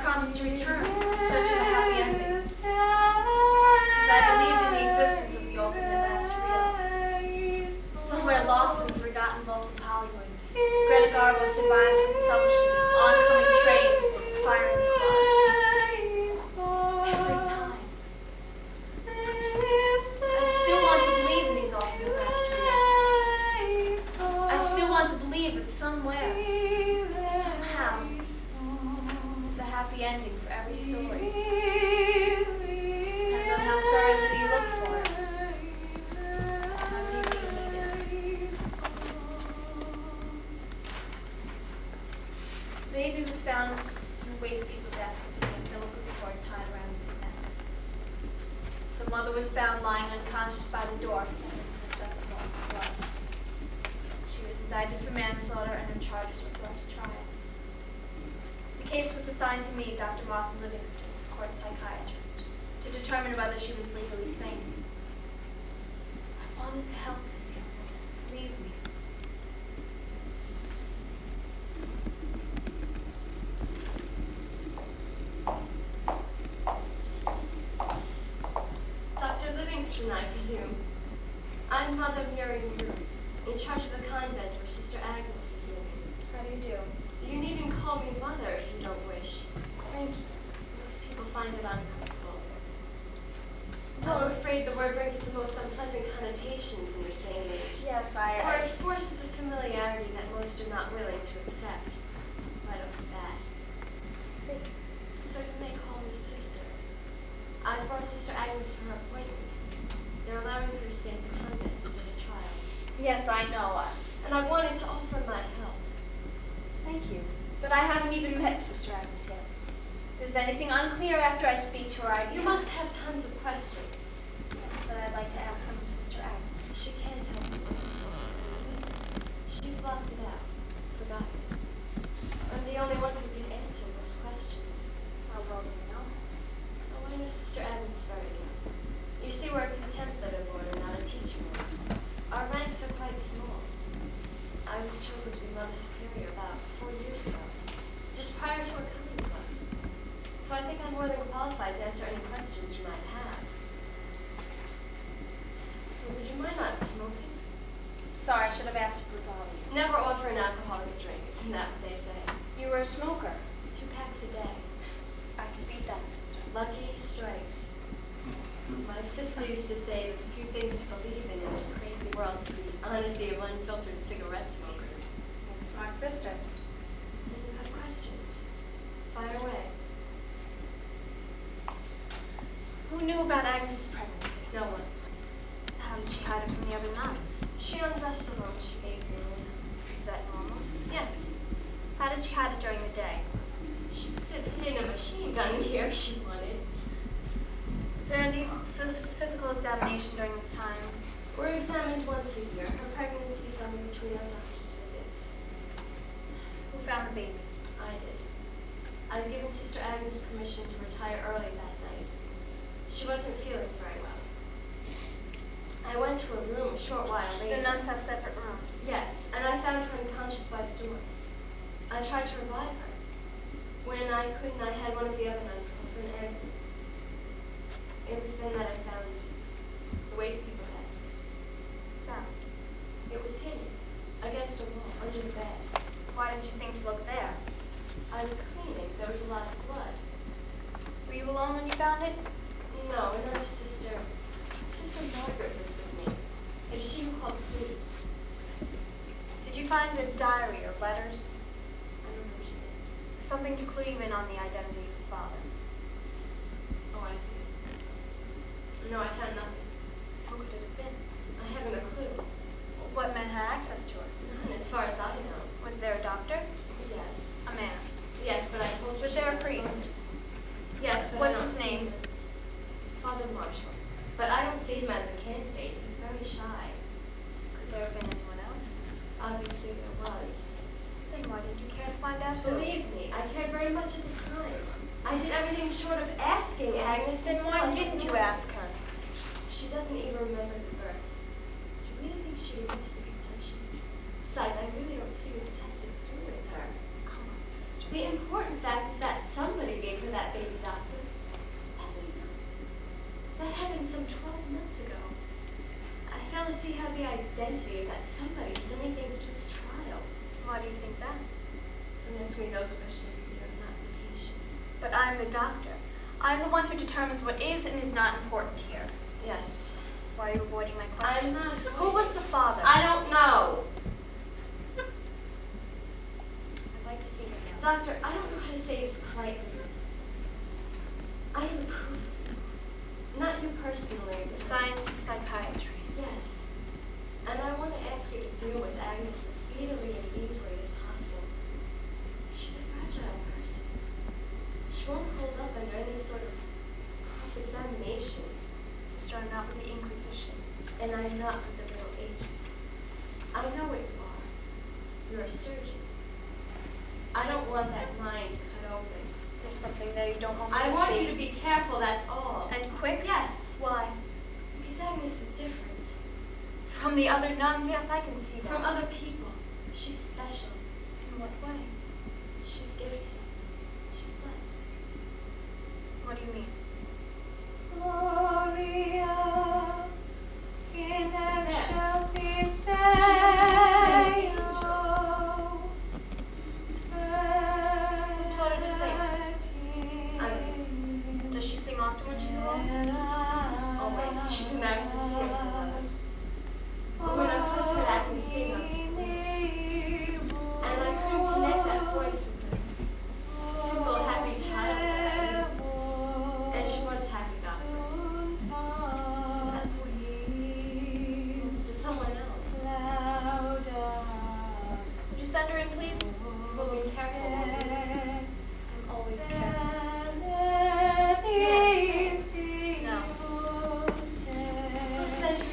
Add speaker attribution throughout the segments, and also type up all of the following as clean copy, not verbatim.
Speaker 1: promised to return in search of a happy ending. Because I believed in the existence of the ultimate last reel. Somewhere lost in the forgotten vaults of Hollywood, Greta Garbo survives consumption, oncoming trains, and firing squads. Every time. I still want to believe in these ultimate last reels. I still want to believe that somewhere, somehow, there's a happy ending for every story. Just depends on how thoroughly you look for it. How deeply you need it. Baby was found in the waste paper basket with the umbilical cord tied around his neck. The mother was found lying unconscious by the door, suffering from excessive loss of blood. She was indicted for manslaughter and her charges were brought to trial. The case was assigned to me, Dr. Martha Livingston, this court psychiatrist, to determine whether she was legally sane. I wanted to help this young woman, believe me.
Speaker 2: Dr. Livingston, I presume. I'm Mother Miriam Ruth, in charge of the convent where Sister Agnes is living.
Speaker 1: How do you do?
Speaker 2: You needn't call me Mother if you don't wish.
Speaker 1: Thank you.
Speaker 2: Most people find it uncomfortable. I'm afraid the word brings the most unpleasant connotations in this day and age.
Speaker 1: Yes,
Speaker 2: Or it forces a familiarity that most are not willing to accept. Right off the bat.
Speaker 1: see.
Speaker 2: So you may call me Sister. I brought Sister Agnes for her appointment. They're allowing her to stay at the convent until the trial.
Speaker 1: Yes, I know.
Speaker 2: And I wanted to offer my help.
Speaker 1: Thank you. But I haven't even met Sister Agnes yet. If there's anything unclear after I speak to her,
Speaker 2: You must have tons of questions.
Speaker 1: Yes, but I'd like to ask them of Sister Agnes.
Speaker 2: She can't help you. She's blocked it out. Forgotten. I'm the only one who can answer those questions.
Speaker 1: How well do you know?
Speaker 2: Oh, I know Sister Agnes very well. You see, we're a contemplative order, not a teaching order. Our ranks are quite small. I was chosen to be Mother Superior about 4 years ago, just prior to her coming to us. So I think I'm more than qualified to answer any questions you might have. Well, would you mind not smoking?
Speaker 1: Sorry, I should have asked for volume.
Speaker 2: Never offer an alcoholic a drink, isn't that what they say?
Speaker 1: You were a smoker.
Speaker 2: 2 packs a day.
Speaker 1: I could beat that, Sister.
Speaker 2: Lucky strikes. My sister used to say that the few things to believe in this crazy world is the honesty of unfiltered cigarette smokers.
Speaker 1: You're a smart sister.
Speaker 2: And you have questions. Fire away.
Speaker 1: Who knew about Agnes's pregnancy?
Speaker 2: No one.
Speaker 1: How did she hide it from the other nuns?
Speaker 2: She undressed alone. She bathed me alone.
Speaker 1: Is that normal?
Speaker 2: Yes.
Speaker 1: How did she hide it during the day?
Speaker 2: She could have hidden a machine gun here if she wanted.
Speaker 1: Is there any physical examination during this time?
Speaker 2: We're examined once a year. Her pregnancy fell in between our doctor's visits.
Speaker 1: Who found the baby?
Speaker 2: I did. I'd given Sister Agnes permission to retire early that night. She wasn't feeling very well. I went to her room a short while later.
Speaker 1: The nuns have separate rooms.
Speaker 2: Yes, and I found her unconscious by the door. I tried to revive her. When I couldn't, I had one of the other nuns call for an ambulance. It was then that I found the waste paper basket.
Speaker 1: Found.
Speaker 2: It was hidden against a wall under the bed.
Speaker 1: Why didn't you think to look there?
Speaker 2: I was cleaning. There was a lot of blood.
Speaker 1: Were you alone when you found it?
Speaker 2: No, another sister. Sister Margaret was with me. It is she who called the police.
Speaker 1: Did you find a diary or letters?
Speaker 2: I don't understand.
Speaker 1: Something to clue you in on the identity of the father.
Speaker 2: Oh, I see. No, I found nothing.
Speaker 1: Who could it have been?
Speaker 2: I haven't a clue.
Speaker 1: What men had access to her?
Speaker 2: None, as far as I know.
Speaker 1: Was there a doctor?
Speaker 2: Yes.
Speaker 1: A man?
Speaker 2: Yes, but I told you.
Speaker 1: Was
Speaker 2: she
Speaker 1: there a
Speaker 2: was
Speaker 1: priest?
Speaker 2: something. Yes, but
Speaker 1: What's
Speaker 2: I don't
Speaker 1: his
Speaker 2: see
Speaker 1: name?
Speaker 2: him. Father Marshall. But I don't see him as a candidate. He's very shy.
Speaker 1: Could there have been anyone else?
Speaker 2: Obviously there was.
Speaker 1: Then why did you care to find out who?
Speaker 2: Believe me, I cared very much at the time. I did everything short of asking Agnes.
Speaker 1: Then why didn't you ask her?
Speaker 2: have the identity of that somebody has anything to do with the trial.
Speaker 1: Why do you think that?
Speaker 2: Don't ask me those questions, dear. I'm not the patient.
Speaker 1: But I'm the doctor. I'm the one who determines what is and is not important here.
Speaker 2: Yes.
Speaker 1: Why are you avoiding my question?
Speaker 2: I'm not.
Speaker 1: Who was the father?
Speaker 2: I don't know.
Speaker 1: I'd like to see her now.
Speaker 2: Doctor, I don't know how to say this politely. I approve. Not you personally.
Speaker 1: The science of psychiatry.
Speaker 2: Yes. And I want to ask you to deal with Agnes as speedily and easily as possible. She's a fragile person. She won't hold up under any sort of cross-examination.
Speaker 1: Sister, I'm not with the Inquisition.
Speaker 2: And I'm not with the real agents. I know what you are. You're a surgeon. I don't want that mind cut open.
Speaker 1: Is there something there you don't want me to
Speaker 2: I
Speaker 1: see?
Speaker 2: want you to be careful, that's all.
Speaker 1: And quick?
Speaker 2: Yes.
Speaker 1: Why?
Speaker 2: Because Agnes is different.
Speaker 1: From the other nuns? Yes, I can see that.
Speaker 2: From other people. She's special.
Speaker 1: In what way?
Speaker 2: She's gifted. She's blessed.
Speaker 1: What do you mean?
Speaker 3: Gloria in excelsis
Speaker 2: She has the voice of an
Speaker 1: Who taught her to sing? Does she sing often when she's alone?
Speaker 2: Always. She's embarrassed to see it from others. But when I first heard Agnes sing, I was thrilled. And I couldn't connect that voice with the simple, happy child that I knew. And she was happy, Doctor. That voice was to someone else.
Speaker 1: Would you send her in, please?
Speaker 2: We'll be careful, won't we?
Speaker 1: I'm always careful, sister.
Speaker 3: Yes.
Speaker 1: No.
Speaker 2: We'll send her in.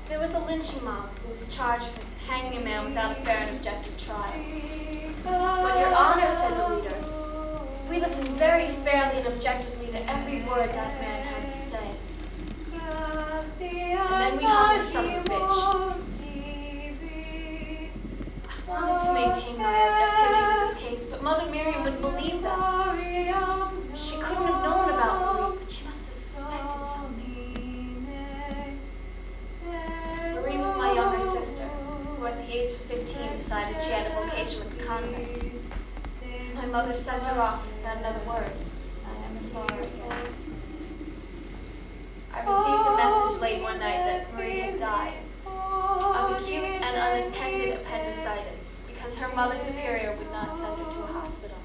Speaker 1: There was a lynching mob who was charged with hanging a man without a fair and objective trial.
Speaker 2: But Your Honor, said the leader,
Speaker 1: We listened very fairly and objectively to every word that man had to say.
Speaker 3: And
Speaker 1: then we hung the son of a bitch. I wanted to maintain my objectivity with this case, but Mother Miriam wouldn't believe them. She couldn't have known about Marie, but she must have suspected something. Marie was my younger sister, who at the age of 15 decided she had a vocation with the convent. So my mother sent her off without another word. I never saw her again. I received a message late one night that Marie had died of acute and unattended appendicitis because her mother superior would not send her to a hospital.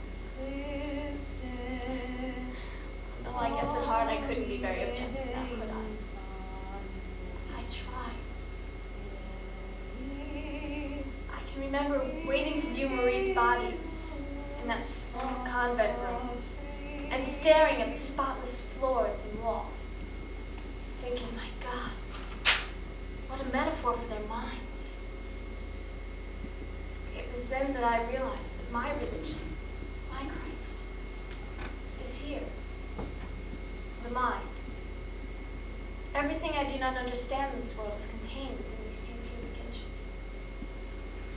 Speaker 1: Though I guess at heart I couldn't be very objective now, could I? I tried. I can remember waiting to view Marie's body in that small convent room and staring at the spotless floors and walls, thinking, my God, what a metaphor for their minds. It was then that I realized that my religion, my Christ, is here, the mind. Everything I do not understand in this world is contained within these few cubic inches.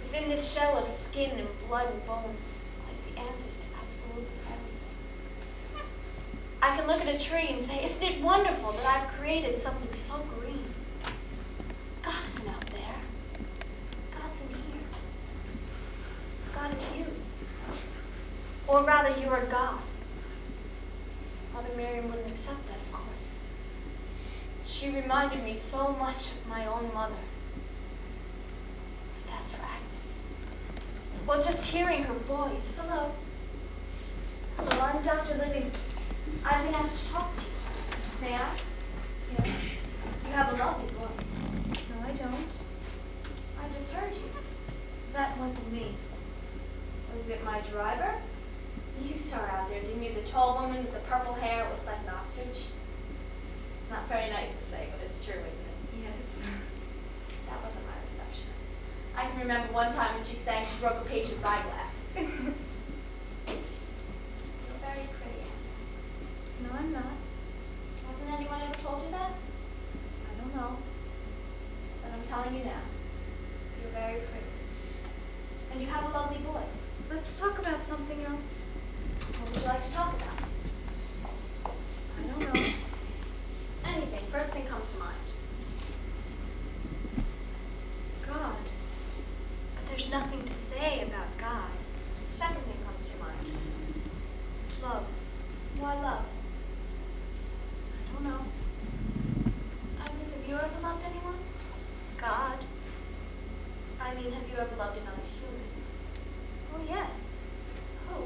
Speaker 1: Within this shell of skin and blood and bones lies the answers to absolutely everything. I can look at a tree and say, isn't it wonderful that I've created something so green? God isn't out there. God's in here. God is you. Or rather, you are God. Mother Miriam wouldn't accept that, of course. She reminded me so much of my own mother. And as for Agnes, well, just hearing her voice.
Speaker 2: hello. Hello, I'm Dr. Livingston. I've been asked to talk to you. May I?
Speaker 1: Yes.
Speaker 2: You have a lovely voice.
Speaker 1: No, I don't.
Speaker 2: I just heard you.
Speaker 1: That wasn't me. Was it my driver? You saw her out there, didn't you? The tall woman with the purple hair, looks like an ostrich. Not very nice to say, but it's true, isn't it?
Speaker 3: Yes.
Speaker 1: That wasn't my receptionist. I can remember one time when she sang, she broke a patient's eyeglasses. You're very pretty, Agnes.
Speaker 3: No, I'm not.
Speaker 1: Hasn't anyone ever told you that?
Speaker 3: I don't know.
Speaker 1: But I'm telling you now. You're very pretty. And you have a lovely voice.
Speaker 3: Let's talk about something else.
Speaker 1: What would you you like to talk about?
Speaker 3: I don't know.
Speaker 1: Anything. First thing comes to mind.
Speaker 2: God. But there's nothing to say about God.
Speaker 1: Second thing comes to your mind.
Speaker 2: Love.
Speaker 1: Why love?
Speaker 2: I don't know.
Speaker 1: Agnes, have you ever loved anyone?
Speaker 2: God.
Speaker 1: I mean, have you ever loved another human?
Speaker 2: Oh, yes.
Speaker 1: Who?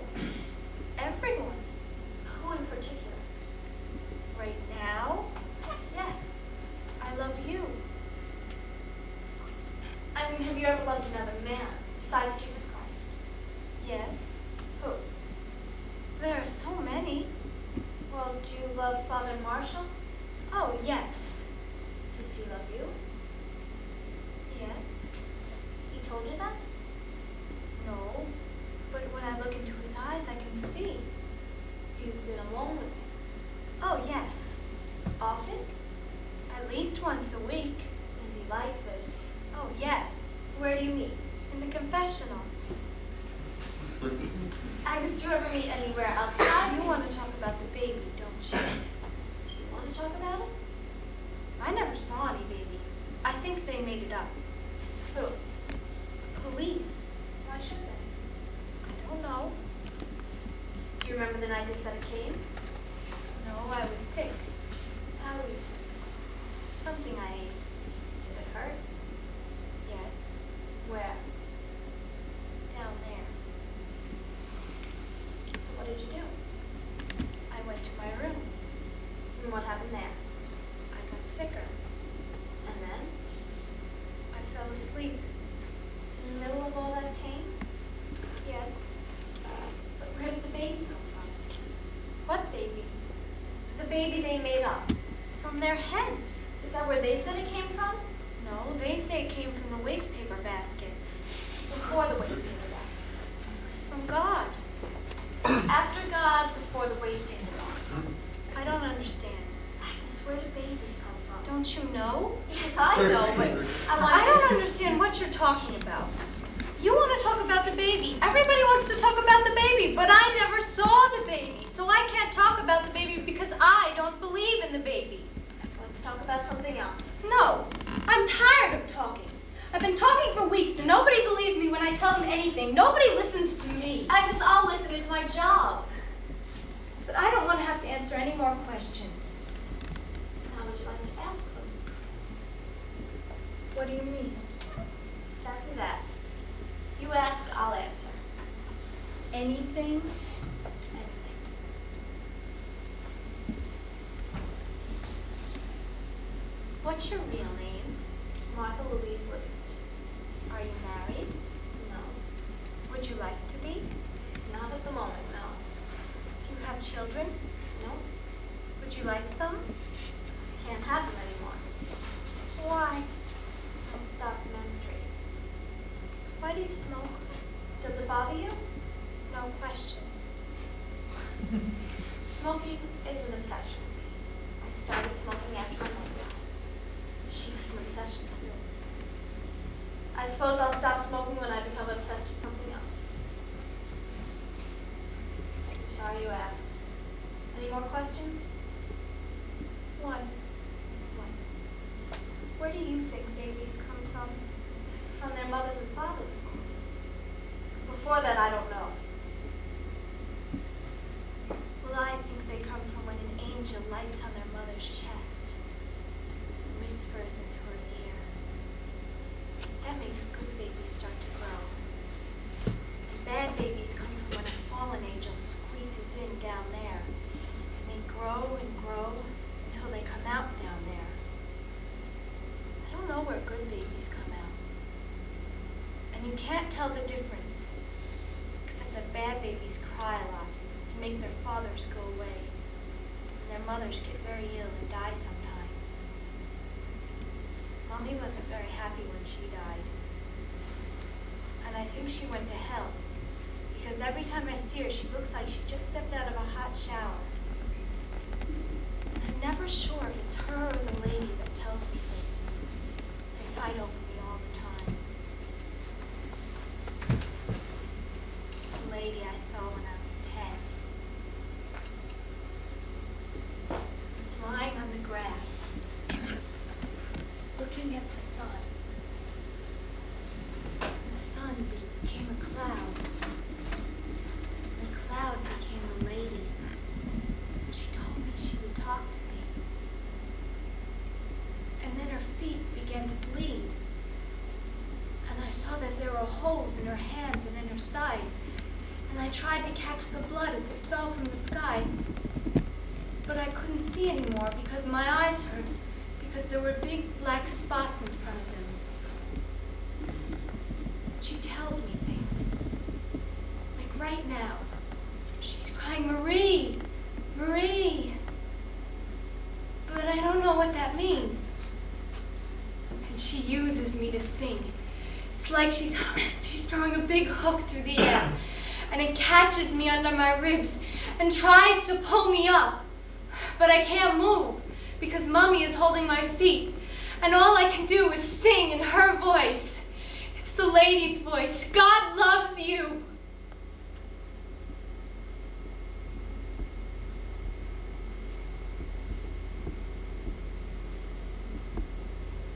Speaker 2: Everyone.
Speaker 1: Who in particular?
Speaker 2: Right now?
Speaker 1: Yes.
Speaker 2: I love you.
Speaker 1: I mean, have you ever loved another man besides Jesus Christ?
Speaker 2: Yes.
Speaker 1: Who?
Speaker 2: There are so many.
Speaker 1: Well, do you love Father Marshall?
Speaker 2: Oh, yes.
Speaker 1: Does he love you?
Speaker 2: Yes.
Speaker 1: He told you that?
Speaker 2: No. But when I look into his eyes, I can see.
Speaker 1: You've been alone with him.
Speaker 2: Oh, yes.
Speaker 1: Often?
Speaker 2: At least once a week.
Speaker 1: And you like this?
Speaker 2: Oh, yes.
Speaker 1: Where do you meet?
Speaker 2: In the confessional.
Speaker 1: Agnes, do you ever meet anywhere outside?
Speaker 2: You want to talk about the baby, don't you?
Speaker 1: Do you want to talk about it?
Speaker 2: I never saw any baby. I think they made it up.
Speaker 1: Who?
Speaker 2: Police.
Speaker 1: Why should they?
Speaker 2: I don't know.
Speaker 1: Do you remember the night they said it came?
Speaker 2: No, I was sick.
Speaker 1: How were you sick?
Speaker 2: Something I ate.
Speaker 1: Did it hurt?
Speaker 2: Yes.
Speaker 1: Where?
Speaker 2: Down there.
Speaker 1: So what did you do?
Speaker 2: I went to my room.
Speaker 1: And what happened there?
Speaker 2: I got sicker.
Speaker 1: And then?
Speaker 2: I fell asleep.
Speaker 1: In the middle of all that pain?
Speaker 2: Yes.
Speaker 1: But where did the baby come from?
Speaker 2: What baby?
Speaker 1: The baby they made up.
Speaker 2: From their heads.
Speaker 1: Is that where they said it came from?
Speaker 2: No, they say it came from the waste paper basket.
Speaker 1: Before the waste paper basket.
Speaker 2: From God.
Speaker 1: After God, before the waste paper basket.
Speaker 2: I don't understand.
Speaker 1: Agnes, where do babies come from?
Speaker 2: Don't you know?
Speaker 1: Yes, I know, but I want
Speaker 2: I don't understand what you're talking about. You want to talk about the baby. Everybody wants to talk about the baby, but I never saw the baby. So I can't talk about the baby because I don't believe in the baby.
Speaker 1: Let's talk about something else.
Speaker 2: No, I'm tired of talking. I've been talking for weeks and nobody believes me when I tell them anything. Nobody listens to me.
Speaker 1: Agnes, I'll listen. It's my job.
Speaker 2: But I don't want to have to answer any more questions.
Speaker 1: How would you like to ask them?
Speaker 2: What do you mean?
Speaker 1: Exactly that. You ask, I'll answer.
Speaker 2: Anything?
Speaker 1: Anything.
Speaker 2: What's your real name?
Speaker 1: Martha Louise Livingston.
Speaker 2: Are you married?
Speaker 1: No.
Speaker 2: Would you like to be?
Speaker 1: Not at the moment, no.
Speaker 2: Do you have children?
Speaker 1: No.
Speaker 2: Would you like some?
Speaker 1: Can't have them anymore.
Speaker 2: Why?
Speaker 1: I stopped menstruating.
Speaker 2: Why do you smoke?
Speaker 1: Does it bother you?
Speaker 2: No questions.
Speaker 1: Smoking is an obsession with me. I started smoking after my mother died. She was an obsession too. I suppose I'll stop smoking when I become obsessed with something else. I'm sorry you asked. Any more questions?
Speaker 2: One. Where do you think babies come from?
Speaker 1: From their mothers and fathers, of course. Before that, I don't know.
Speaker 2: Well, I think they come from when an angel lights on their mother's chest and whispers into her ear. That makes good babies start to grow. And bad babies come from when a fallen angel squeezes in down there. And they grow and grow until they come out down there. I don't know where good babies come out. And you can't tell the difference, except that bad babies cry a lot and make their fathers go away. And their mothers get very ill and die sometimes. Mommy wasn't very happy when she died. And I think she went to hell, because every time I see her, she looks like she just stepped out of a hot shower. And I'm never sure if it's her or the lady that tells me things. They fight over me all the time. The lady I saw when I was 10.
Speaker 1: see anymore because my eyes hurt, because there were big black spots in front of them. She tells me things. Like right now, she's crying, "Marie, Marie." But I don't know what that means. And she uses me to sing. It's like she's throwing a big hook through the air, and it catches me under my ribs and tries to pull me up. But I can't move because Mommy is holding my feet, and all I can do is sing in her voice. It's the lady's voice. God loves you.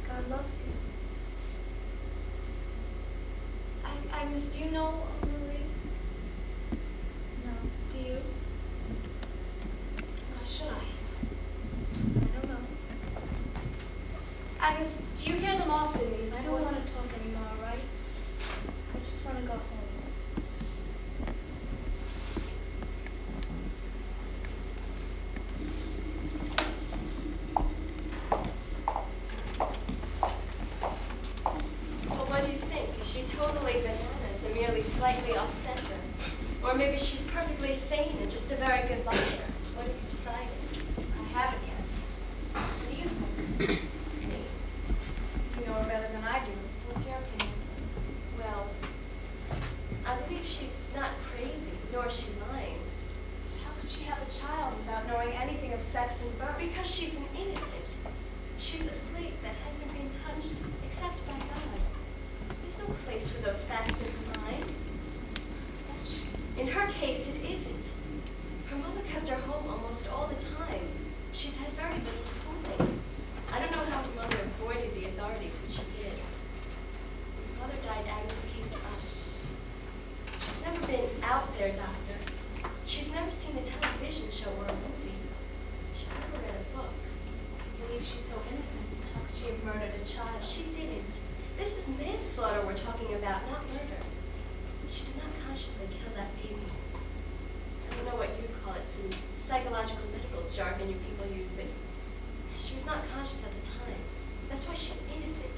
Speaker 1: God loves you. Agnes, do you know Marie? No. Do you? Why should I? I don't know. Agnes, do you hear them often, these I don't want to talk anymore, right? I just want to go home.
Speaker 2: Well, what do you think? Is she totally bananas or merely slightly off-center? Or maybe she's perfectly sane and just a very good liar? What have you decided?
Speaker 1: I haven't yet. What do you think? You know her better than I do. What's your opinion?
Speaker 2: Well, I believe she's not crazy, nor is she lying.
Speaker 1: How could she have a child without knowing anything of sex and birth?
Speaker 2: Because she's an innocent. She's a slate that hasn't been touched except by God. There's no place for those facts in her mind. In her case, it isn't. Her mother kept her home almost all the time. She's had very little schooling. I don't know how her mother avoided the authorities, but she did. When her mother died, Agnes came to us. She's never been out there, Doctor. She's never seen a television show or a movie. She's never read a book.
Speaker 1: I believe she's so innocent. How could she have murdered a child?
Speaker 2: She didn't. This is manslaughter we're talking about, not murder. She did not consciously kill that baby. I don't know what you'd call it, some psychological medical jargon you people use, but she was not conscious at the time. That's why she's innocent.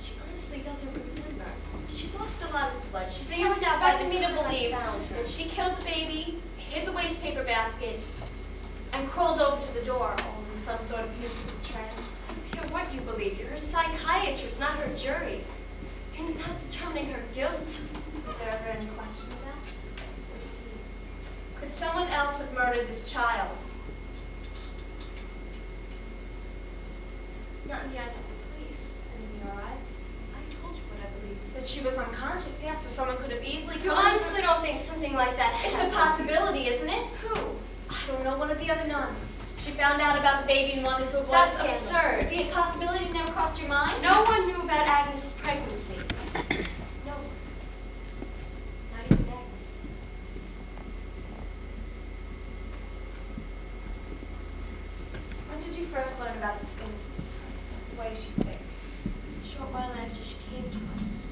Speaker 2: She honestly doesn't remember. She lost a lot of blood. She
Speaker 1: So you
Speaker 2: passed out by the
Speaker 1: expected me to
Speaker 2: time I
Speaker 1: believe
Speaker 2: found her.
Speaker 1: that she killed the baby, hid the waste paper basket, and crawled over to the door, all in some sort of mystical trance?
Speaker 2: I don't care what you believe. You're a psychiatrist, not her jury. You're not determining her guilt.
Speaker 1: Is there ever any question of that? Could someone else have murdered this child?
Speaker 2: Not in the eyes of the police.
Speaker 1: And in your eyes?
Speaker 2: I told you what I believe.
Speaker 1: That she was unconscious, yes, so someone could have easily
Speaker 2: You
Speaker 1: come
Speaker 2: honestly don't think something like that
Speaker 1: It's
Speaker 2: happened?
Speaker 1: a possibility, isn't it?
Speaker 2: Who?
Speaker 1: I don't know, one of the other nuns. She found out about the baby and wanted to avoid
Speaker 2: That's
Speaker 1: scandal.
Speaker 2: absurd.
Speaker 1: The possibility never crossed your mind?
Speaker 2: No one knew about Agnes' pregnancy. No one. Not even Agnes.
Speaker 1: When did you first learn about this innocence of hers, the way she thinks?
Speaker 2: A short while after she came to us.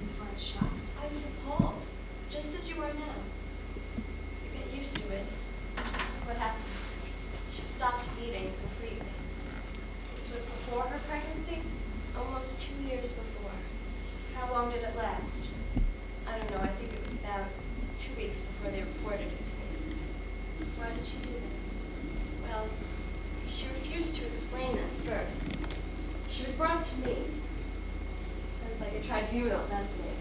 Speaker 1: You weren't shocked.
Speaker 2: I was appalled, just as you are now. You get used to it.
Speaker 1: What happened?
Speaker 2: She stopped eating completely.
Speaker 1: This was before her pregnancy?
Speaker 2: Almost 2 years before.
Speaker 1: How long did it last?
Speaker 2: I don't know, I think it was about 2 weeks before they reported it to me.
Speaker 1: Why did she do this?
Speaker 2: Well, she refused to explain at first. She was brought to me. Sounds like a tribunal, doesn't it?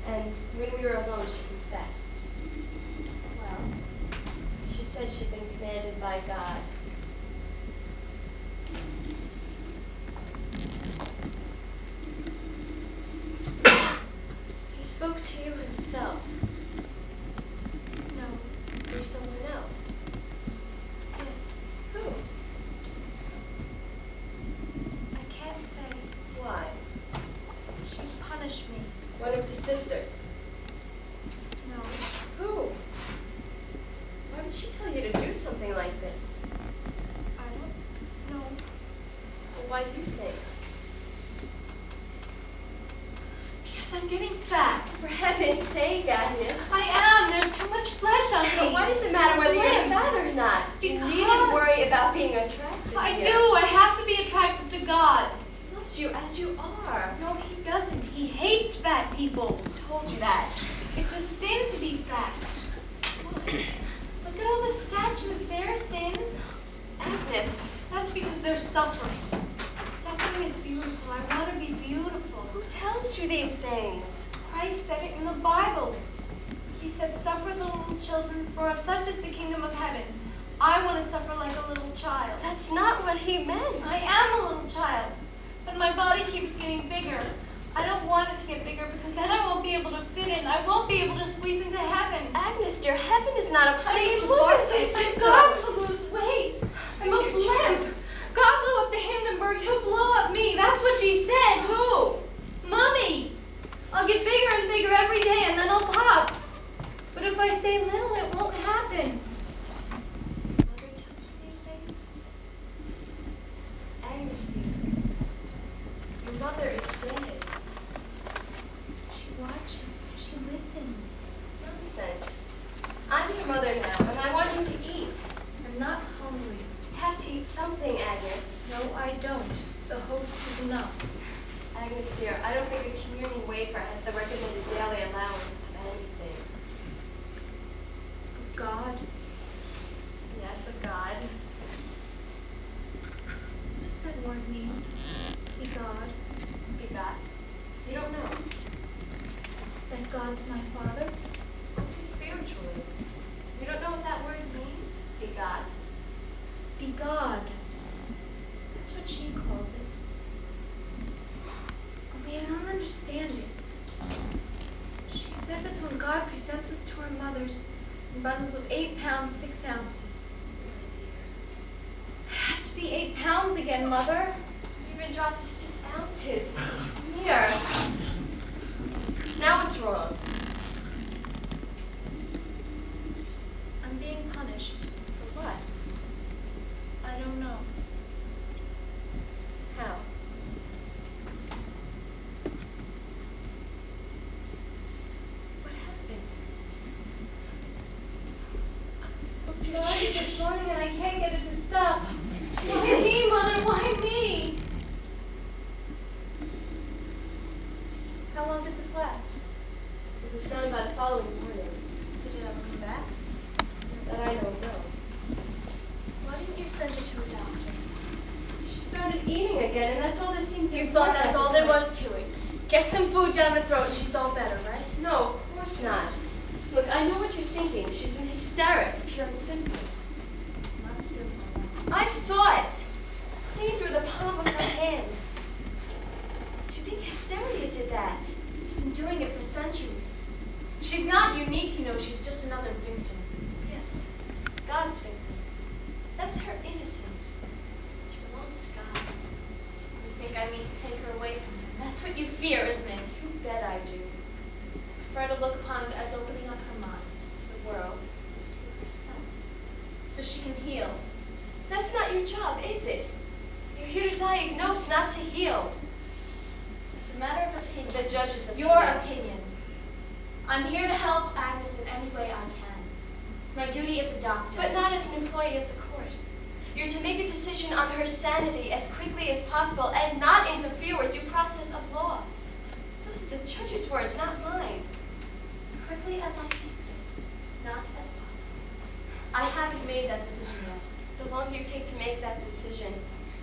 Speaker 2: And when we were alone, she confessed. Well, she said she'd been commanded by God. He spoke to you himself.
Speaker 1: No.
Speaker 2: Or someone else.
Speaker 1: Yes.
Speaker 2: Who?
Speaker 1: I can't say.
Speaker 2: Why?
Speaker 1: She punished me.
Speaker 2: One of the sisters.
Speaker 1: No.
Speaker 2: Who? Why would she tell you to do something like this?
Speaker 1: I don't know.
Speaker 2: Well, why do you think?
Speaker 1: Because I'm getting fat.
Speaker 2: For heaven's sake, Agnes.
Speaker 1: I am. There's too much flesh on me.
Speaker 2: Why does it matter whether you're
Speaker 1: Limp.
Speaker 2: fat or not? You
Speaker 1: Because-
Speaker 2: needn't worry about being attracted
Speaker 4: I
Speaker 2: here.
Speaker 4: do. I have to be attracted to God.
Speaker 2: He loves you as you are.
Speaker 4: No, he doesn't. He hates fat people.
Speaker 2: Who told you that?
Speaker 4: It's a sin to be fat. Look at all the statues. They're thin.
Speaker 2: Agnes,
Speaker 4: That's because they're suffering. Suffering is beautiful. I want to be beautiful.
Speaker 2: who tells you these things?
Speaker 4: Christ said it in the Bible. He said, suffer the little children, for of such is the kingdom of heaven. I want to suffer like a little child.
Speaker 2: That's not what he meant.
Speaker 4: I am a little child, but my body keeps getting bigger. I don't want it to get bigger because then I won't be able to fit in. I won't be able to squeeze into heaven.
Speaker 2: Agnes, dear, heaven is not a
Speaker 4: I
Speaker 2: place
Speaker 4: mean,
Speaker 2: for
Speaker 4: look at
Speaker 2: these
Speaker 4: this. I've got
Speaker 2: symptoms.
Speaker 4: to lose weight. I'm a
Speaker 2: It's your
Speaker 4: blimp. God blew up the Hindenburg. He'll blow up me. That's what she said.
Speaker 2: Who?
Speaker 4: Mommy, I'll get bigger and bigger every day and then I'll pop. But if I stay little, it won't happen.
Speaker 2: Mother tells you these things? Agnes, dear, your mother is dead.
Speaker 4: She watches. She listens.
Speaker 2: Nonsense. I'm your mother now, and I want you to eat.
Speaker 4: I'm not hungry.
Speaker 2: You have to eat something, Agnes.
Speaker 4: No, I don't. The host is enough.
Speaker 2: Agnes, dear, I don't think a communion wafer has the recommended daily allowance of anything.
Speaker 4: God.
Speaker 2: Yes, of God.
Speaker 4: What does that word mean? Be God.
Speaker 2: Begot. You don't know.
Speaker 4: That God's my father?
Speaker 2: Only spiritually. You don't know what that word means? Begot.
Speaker 4: Be God. That's what she calls it. Only I don't understand it. She says it's when God presents us to our mothers in bundles of 8 pounds, 6 ounces. I have to be 8 pounds again, Mother.
Speaker 2: You even dropped the 6 ounces. Here. Now what's wrong?
Speaker 4: I'm being punished.
Speaker 2: For what?
Speaker 4: I don't know.
Speaker 2: How? What happened?
Speaker 4: It's this morning and I can't get it to stop. Why
Speaker 2: Jesus.
Speaker 4: me, Mother? Why me?
Speaker 1: How long did this last?
Speaker 2: It was done by the following morning.
Speaker 1: Did it ever come back?
Speaker 2: That I don't know.
Speaker 1: Why didn't you send her to a doctor?
Speaker 2: She started eating again, and that's all that seemed to
Speaker 1: You
Speaker 2: work
Speaker 1: thought
Speaker 2: at
Speaker 1: that's
Speaker 2: the
Speaker 1: all there
Speaker 2: time.
Speaker 1: was to it. Get some food down the throat and she's all better, right?
Speaker 2: No, of course not. Look, I know what you're thinking. She's in hysteric, pure and simple.
Speaker 1: Not simple.
Speaker 2: I saw it. Clean through the palm of her hand. Do you think hysteria did that? It's been doing it for centuries.
Speaker 1: She's not unique, you know. She's just another victim.
Speaker 2: Yes, God's victim. That's her innocence. She belongs to God.
Speaker 1: You think I mean to take her away from him? That's what you fear, isn't it?
Speaker 2: You bet I do.
Speaker 1: Prefer to look upon it as opening up her mind to the world, as to herself, so she can heal.
Speaker 2: That's not your job, is it? You're here to diagnose, not to heal.
Speaker 1: It's a matter of opinion.
Speaker 2: The judge's opinion.
Speaker 1: Your opinion. I'm here to help Agnes in any way I can. It's my duty as a doctor.
Speaker 2: But not as an employee of the court. You're to make a decision on her sanity as quickly as possible and not interfere with due process of law. Those are the judge's words, not mine.
Speaker 1: as quickly as I see fit, not as possible. I haven't made that decision yet.
Speaker 2: The longer you take to make that decision,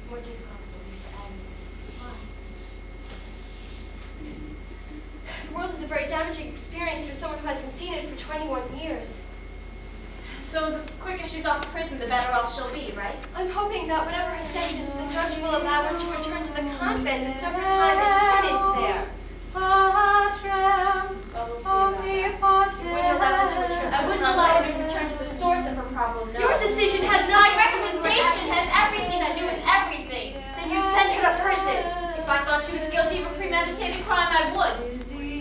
Speaker 2: the more difficult it will be for Agnes.
Speaker 1: Why?
Speaker 2: Because the world is a very damaging experience for someone who hasn't seen it for 21 years.
Speaker 1: So the quicker she's off prison, the better off she'll be, right?
Speaker 2: I'm hoping that whatever her sentence, the judge will allow her to return to the convent and serve her time in penance there. Well, we'll see about that. You wouldn't allow her to return to
Speaker 1: I
Speaker 2: the
Speaker 1: wouldn't allow her to
Speaker 2: convent.
Speaker 1: return to the source of her problem, no.
Speaker 2: Your decision has
Speaker 1: My
Speaker 2: nothing to do with
Speaker 1: recommendation
Speaker 2: her
Speaker 1: has everything to do with
Speaker 2: sentence.
Speaker 1: everything.
Speaker 2: Then you'd send her to prison.
Speaker 1: If I thought she was guilty of a premeditated crime, I would.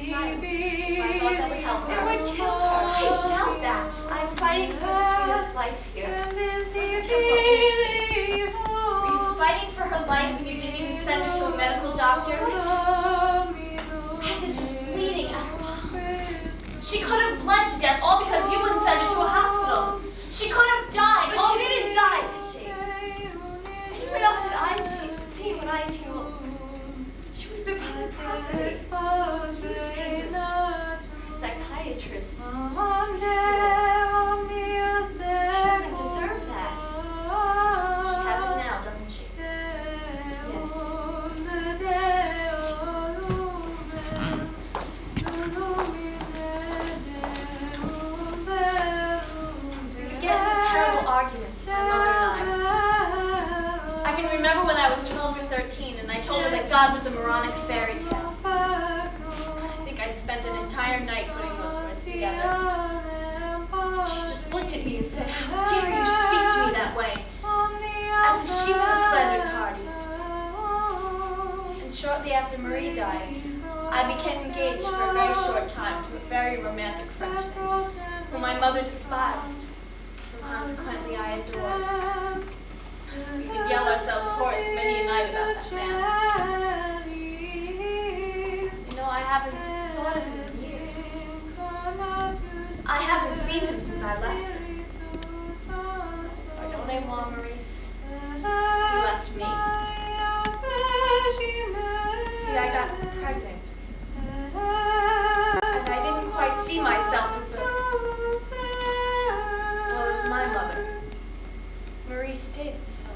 Speaker 2: Silent.
Speaker 1: If I thought that would help
Speaker 2: It
Speaker 1: her.
Speaker 2: would kill her. I doubt that. I'm fighting for this woman's life here. For her temporal innocence.
Speaker 1: Were you fighting for her life and you didn't even send her to a medical doctor? Agnes was bleeding at her palms. She could have bled to death all because you wouldn't send her to a hospital. She could have died.
Speaker 2: But
Speaker 1: all
Speaker 2: she didn't die, did she? She doesn't deserve that.
Speaker 1: She has it now, doesn't she?
Speaker 2: Yes.
Speaker 1: We would get into terrible arguments, my mother and I can remember when I was 12 or 13 and I told her that God was a moronic fairy tale. I think I'd spent an entire night putting those words together. She just looked at me and said, "How dare you speak to me that way?" As if she were the slandered party. And shortly after Marie died, I became engaged for a very short time to a very romantic Frenchman, whom my mother despised, so consequently I adored. We could yell ourselves hoarse many a night about that man. You know, I haven't thought of him in years. I haven't seen him since I left him. Pardonnez-moi, Maurice, since he left me. See, I got pregnant. And I didn't quite see myself as as my mother. Maurice did, so.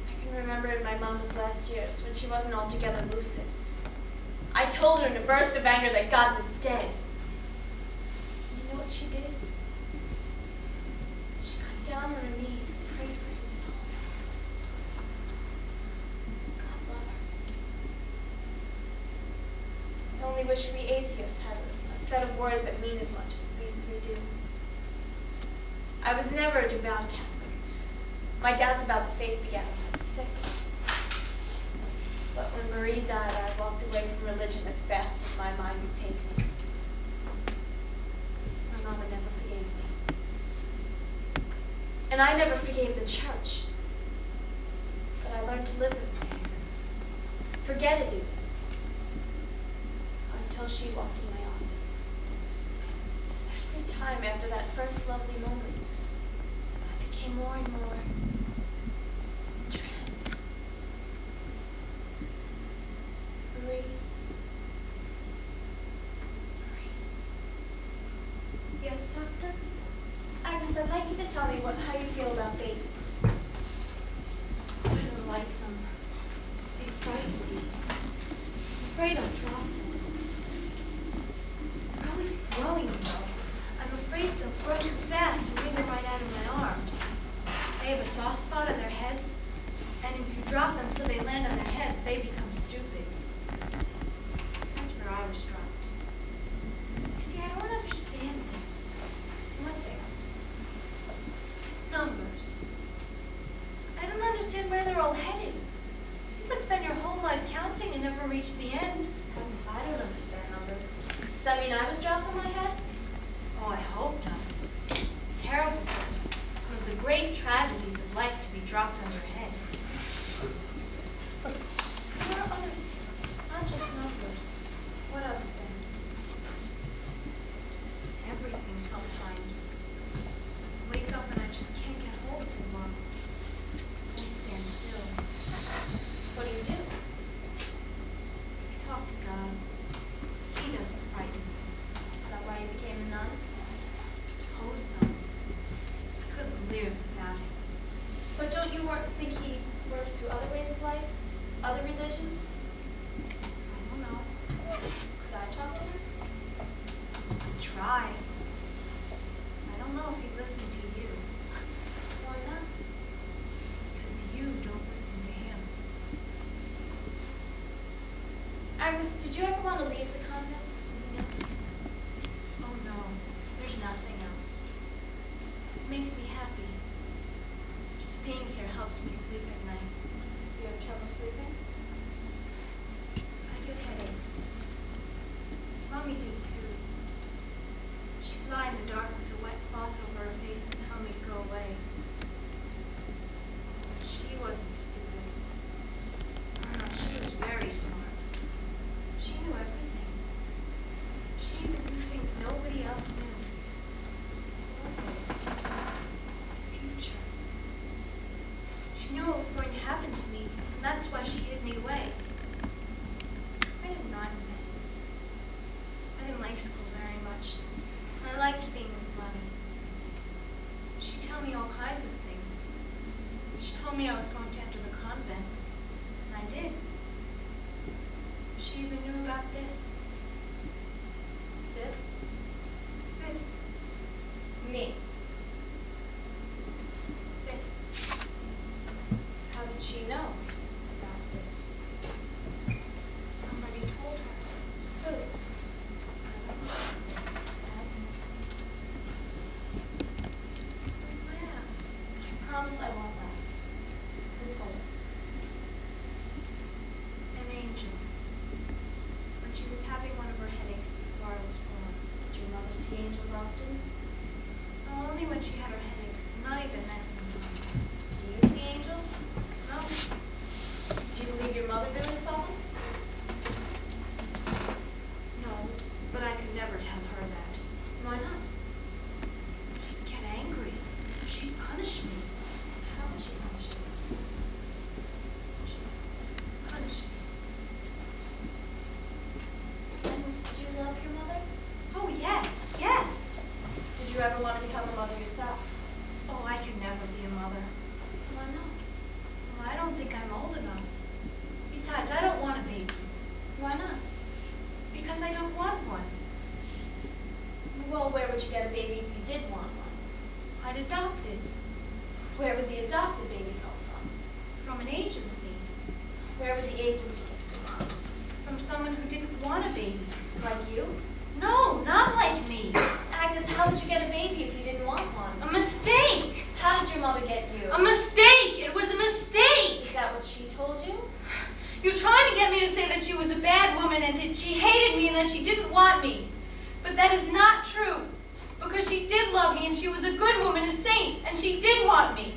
Speaker 1: I can remember in my mother's last years when she wasn't altogether lucid. I told her in a burst of anger that God was dead. You know what she did? She got down on her knees and prayed for his soul. God love her. I only wish we atheists had a set of words that mean as much as these three do. I was never a devout Catholic. My doubts about the faith began when I was 6. But when Marie died, I walked away from religion as fast as my mind would take me. My mama never forgave me. And I never forgave the church. But I learned to live with my anger. Forget it even. Until she walked in my office. Every time after that first lovely moment, I became more and more entranced. Marie. Yes, doctor? Agnes, I'd like you to tell me how you feel about babies.
Speaker 3: I don't like them. They frighten me. I'm afraid I'll drop them. They're always growing, though. I'm afraid they'll grow too fast and bring them right out of my arms. They have a soft spot on their heads, and if you drop them so they land on their heads, they become stupid. That's where I was dropped. You see, I don't understand things. What things? Numbers. I don't understand where they're all headed. You could spend your whole life counting and never reach the end.
Speaker 1: Agnes, I don't understand numbers. Does that mean I was dropped on my head?
Speaker 3: Oh, I hope not. It's a terrible thing. One of the great tragedies of life to be dropped on your head.
Speaker 1: There are other things, not just numbers. What other things?
Speaker 3: Everything sometimes. I wake up and I just can't get hold of them. I won't stand still.
Speaker 1: What do you do?
Speaker 3: I talk to God. He doesn't frighten me.
Speaker 1: Is that why you became a nun?
Speaker 3: I suppose so. I couldn't live without him.
Speaker 1: But don't you think he works through other ways of life? Other religions?
Speaker 3: I don't know.
Speaker 1: Could I talk to him?
Speaker 3: I try. I don't know if he'd listen to you.
Speaker 1: Why not?
Speaker 3: Because you don't listen to him.
Speaker 1: Agnes, did you ever want to leave the convent for something else?
Speaker 3: Oh no, there's nothing else. It makes me happy. Just being here helps me sleep at night.
Speaker 1: You have trouble sleeping?
Speaker 3: I get headaches. Mommy did too. She'd lie in the dark with a wet cloth over her face and tell me to go away. She wasn't stupid. No, she was very smart. She knew everything. She even knew things nobody else knew. The future. She knew what was going to happen to me, and that's why she hid me away. I didn't
Speaker 1: often?
Speaker 3: Only when she had her headaches, not even then sometimes.
Speaker 1: Do you see angels?
Speaker 3: No,
Speaker 1: Do you believe your mother knew this often?
Speaker 3: no, but I could never tell her that.
Speaker 1: Why not?
Speaker 3: She'd get angry. She'd punish me.
Speaker 1: How would she punish you?
Speaker 3: Punish me.
Speaker 1: Agnes, did you love your mother?
Speaker 3: Oh, yes, yes.
Speaker 1: Did you ever want to become a mother yourself?
Speaker 3: Oh, I could never be a mother.
Speaker 1: Why not?
Speaker 3: Well, I don't think I'm old enough. Besides, I don't want a baby.
Speaker 1: Why not?
Speaker 3: Because I don't want one.
Speaker 1: Well, where would you get a baby if you did want one?
Speaker 3: I'd adopt it
Speaker 1: Where would the adopted baby come from?
Speaker 3: from an agency.
Speaker 1: Where would the agency get from?
Speaker 3: From someone who didn't want a baby.
Speaker 1: Like you?
Speaker 3: No, not like me.
Speaker 1: Agnes, how would you get a baby if you didn't want one?
Speaker 3: A mistake.
Speaker 1: How did your mother get you?
Speaker 3: A mistake. It was a mistake.
Speaker 1: Is that what she told you?
Speaker 3: You're trying to get me to say that she was a bad woman and that she hated me and that she didn't want me. But that is not true. Because she did love me and she was a good woman, a saint, and she did want me.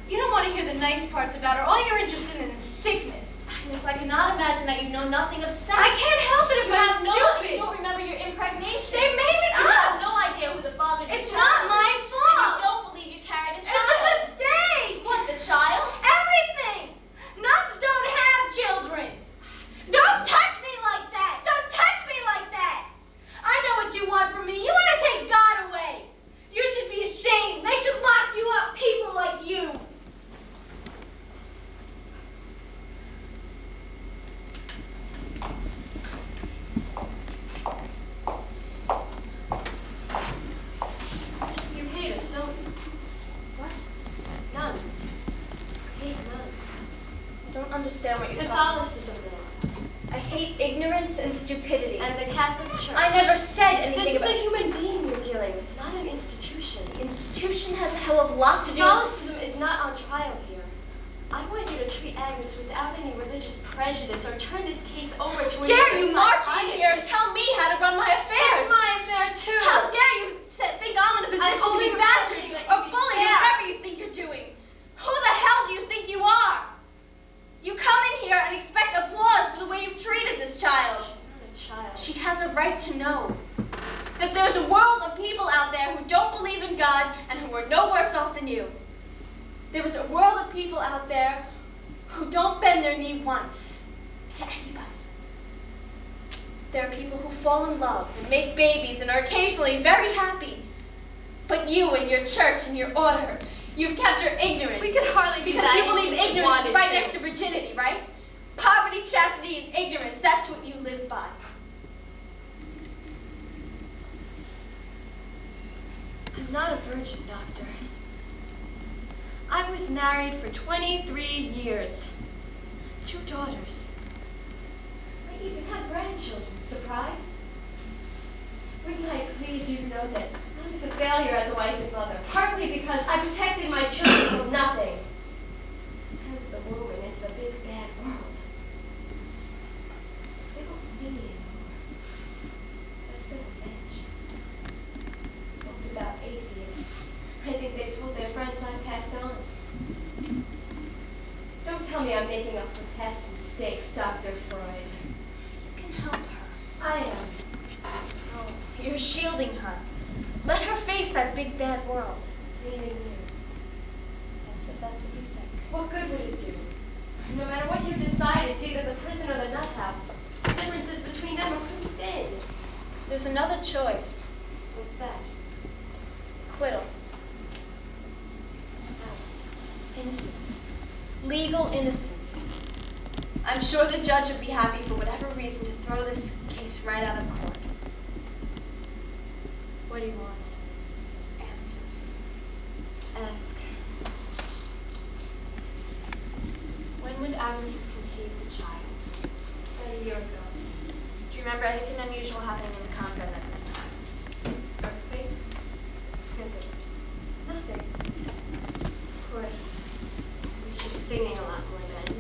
Speaker 3: You don't want to hear the nice parts about her. All you're interested in is sickness.
Speaker 1: Agnes, I cannot imagine that you know nothing of sex.
Speaker 3: I can't help it if
Speaker 1: You
Speaker 3: I'm
Speaker 1: have
Speaker 3: stupid.
Speaker 1: You don't remember your impregnation.
Speaker 3: They made it
Speaker 1: You have
Speaker 3: up.
Speaker 1: no idea who the father of your
Speaker 3: It's
Speaker 1: child
Speaker 3: not
Speaker 1: is.
Speaker 3: my
Speaker 1: And
Speaker 3: fault.
Speaker 1: you don't believe you carried a
Speaker 3: It's
Speaker 1: child.
Speaker 3: a mistake.
Speaker 1: What, the child?
Speaker 3: Everything. Nuts don't have children. Don't touch me like that. Don't touch me like that. I know what you want from me. You want to take God away. You should be ashamed. They should lock you up, people like you. You hate us, don't you?
Speaker 1: What?
Speaker 3: Nuns. You hate nuns.
Speaker 1: I don't understand what you're talking
Speaker 2: Catholicism, then.
Speaker 1: I hate ignorance and stupidity.
Speaker 2: And the Catholic Church.
Speaker 1: I never said anything
Speaker 2: This is
Speaker 1: about...
Speaker 2: a human being you're dealing with, not an institution.
Speaker 1: Institution has a hell of a lot to do with...
Speaker 2: Catholicism is not on trial here. I want you to treat Agnes without any religious prejudice or turn this case over to
Speaker 1: Dare you march in
Speaker 2: psychiatrist.
Speaker 1: here and tell me how to run my affairs?
Speaker 3: It's my affair, too.
Speaker 1: How dare you think I'm in a position to
Speaker 3: only
Speaker 1: be badgering
Speaker 3: requesting that
Speaker 1: or
Speaker 3: you be
Speaker 1: bullying or
Speaker 3: fair.
Speaker 1: whatever you think you're doing? Who the hell do you think you are? You come in here and expect applause for the way you've treated this child.
Speaker 2: She's not a child.
Speaker 1: She has a right to know that there's a world of people out there who don't believe in God and who are no worse off than you. There is a world of people out there who don't bend their knee once to anybody. There are people who fall in love and make babies and are occasionally very happy. But you and your church and your order, you've kept her ignorant.
Speaker 2: We could hardly do
Speaker 1: Because
Speaker 2: that
Speaker 1: you
Speaker 2: even
Speaker 1: believe
Speaker 2: if we
Speaker 1: ignorance is
Speaker 2: wanted
Speaker 1: right
Speaker 2: to.
Speaker 1: next to virginity, right? Poverty, chastity, and ignorance, that's what you live by.
Speaker 2: I'm not a virgin, Doctor. I was married for 23 years. 2 daughters. I even have grandchildren. Surprised? Wouldn't I please you to know that I was a failure as a wife and mother, partly because I protected my children from nothing. Sent the woman into the big bad world. They don't see me anymore. That's their revenge. Talked about atheists. I think they told their friends I passed on. Don't tell me I'm making up for past mistakes, Dr. Freud.
Speaker 1: You can help her.
Speaker 2: I am.
Speaker 1: Oh, you're shielding her. Let her face that big bad world.
Speaker 2: Meaning you.
Speaker 1: That's what you think.
Speaker 2: What good would it do? No matter what you decide, it's either the prison or the nut house. The differences between them are pretty thin.
Speaker 1: There's another choice.
Speaker 2: What's that?
Speaker 1: Acquittal. Innocence. Legal innocence. I'm sure the judge would be happy for whatever reason to throw this case right out of court.
Speaker 2: What do you want?
Speaker 1: Answers.
Speaker 2: Ask.
Speaker 1: When would Agnes have conceived the child?
Speaker 2: About a year ago.
Speaker 1: Do you remember anything unusual happening in the convent at this time?
Speaker 2: Earthquakes?
Speaker 1: Visitors.
Speaker 2: Nothing. Of course, she was singing a lot more then.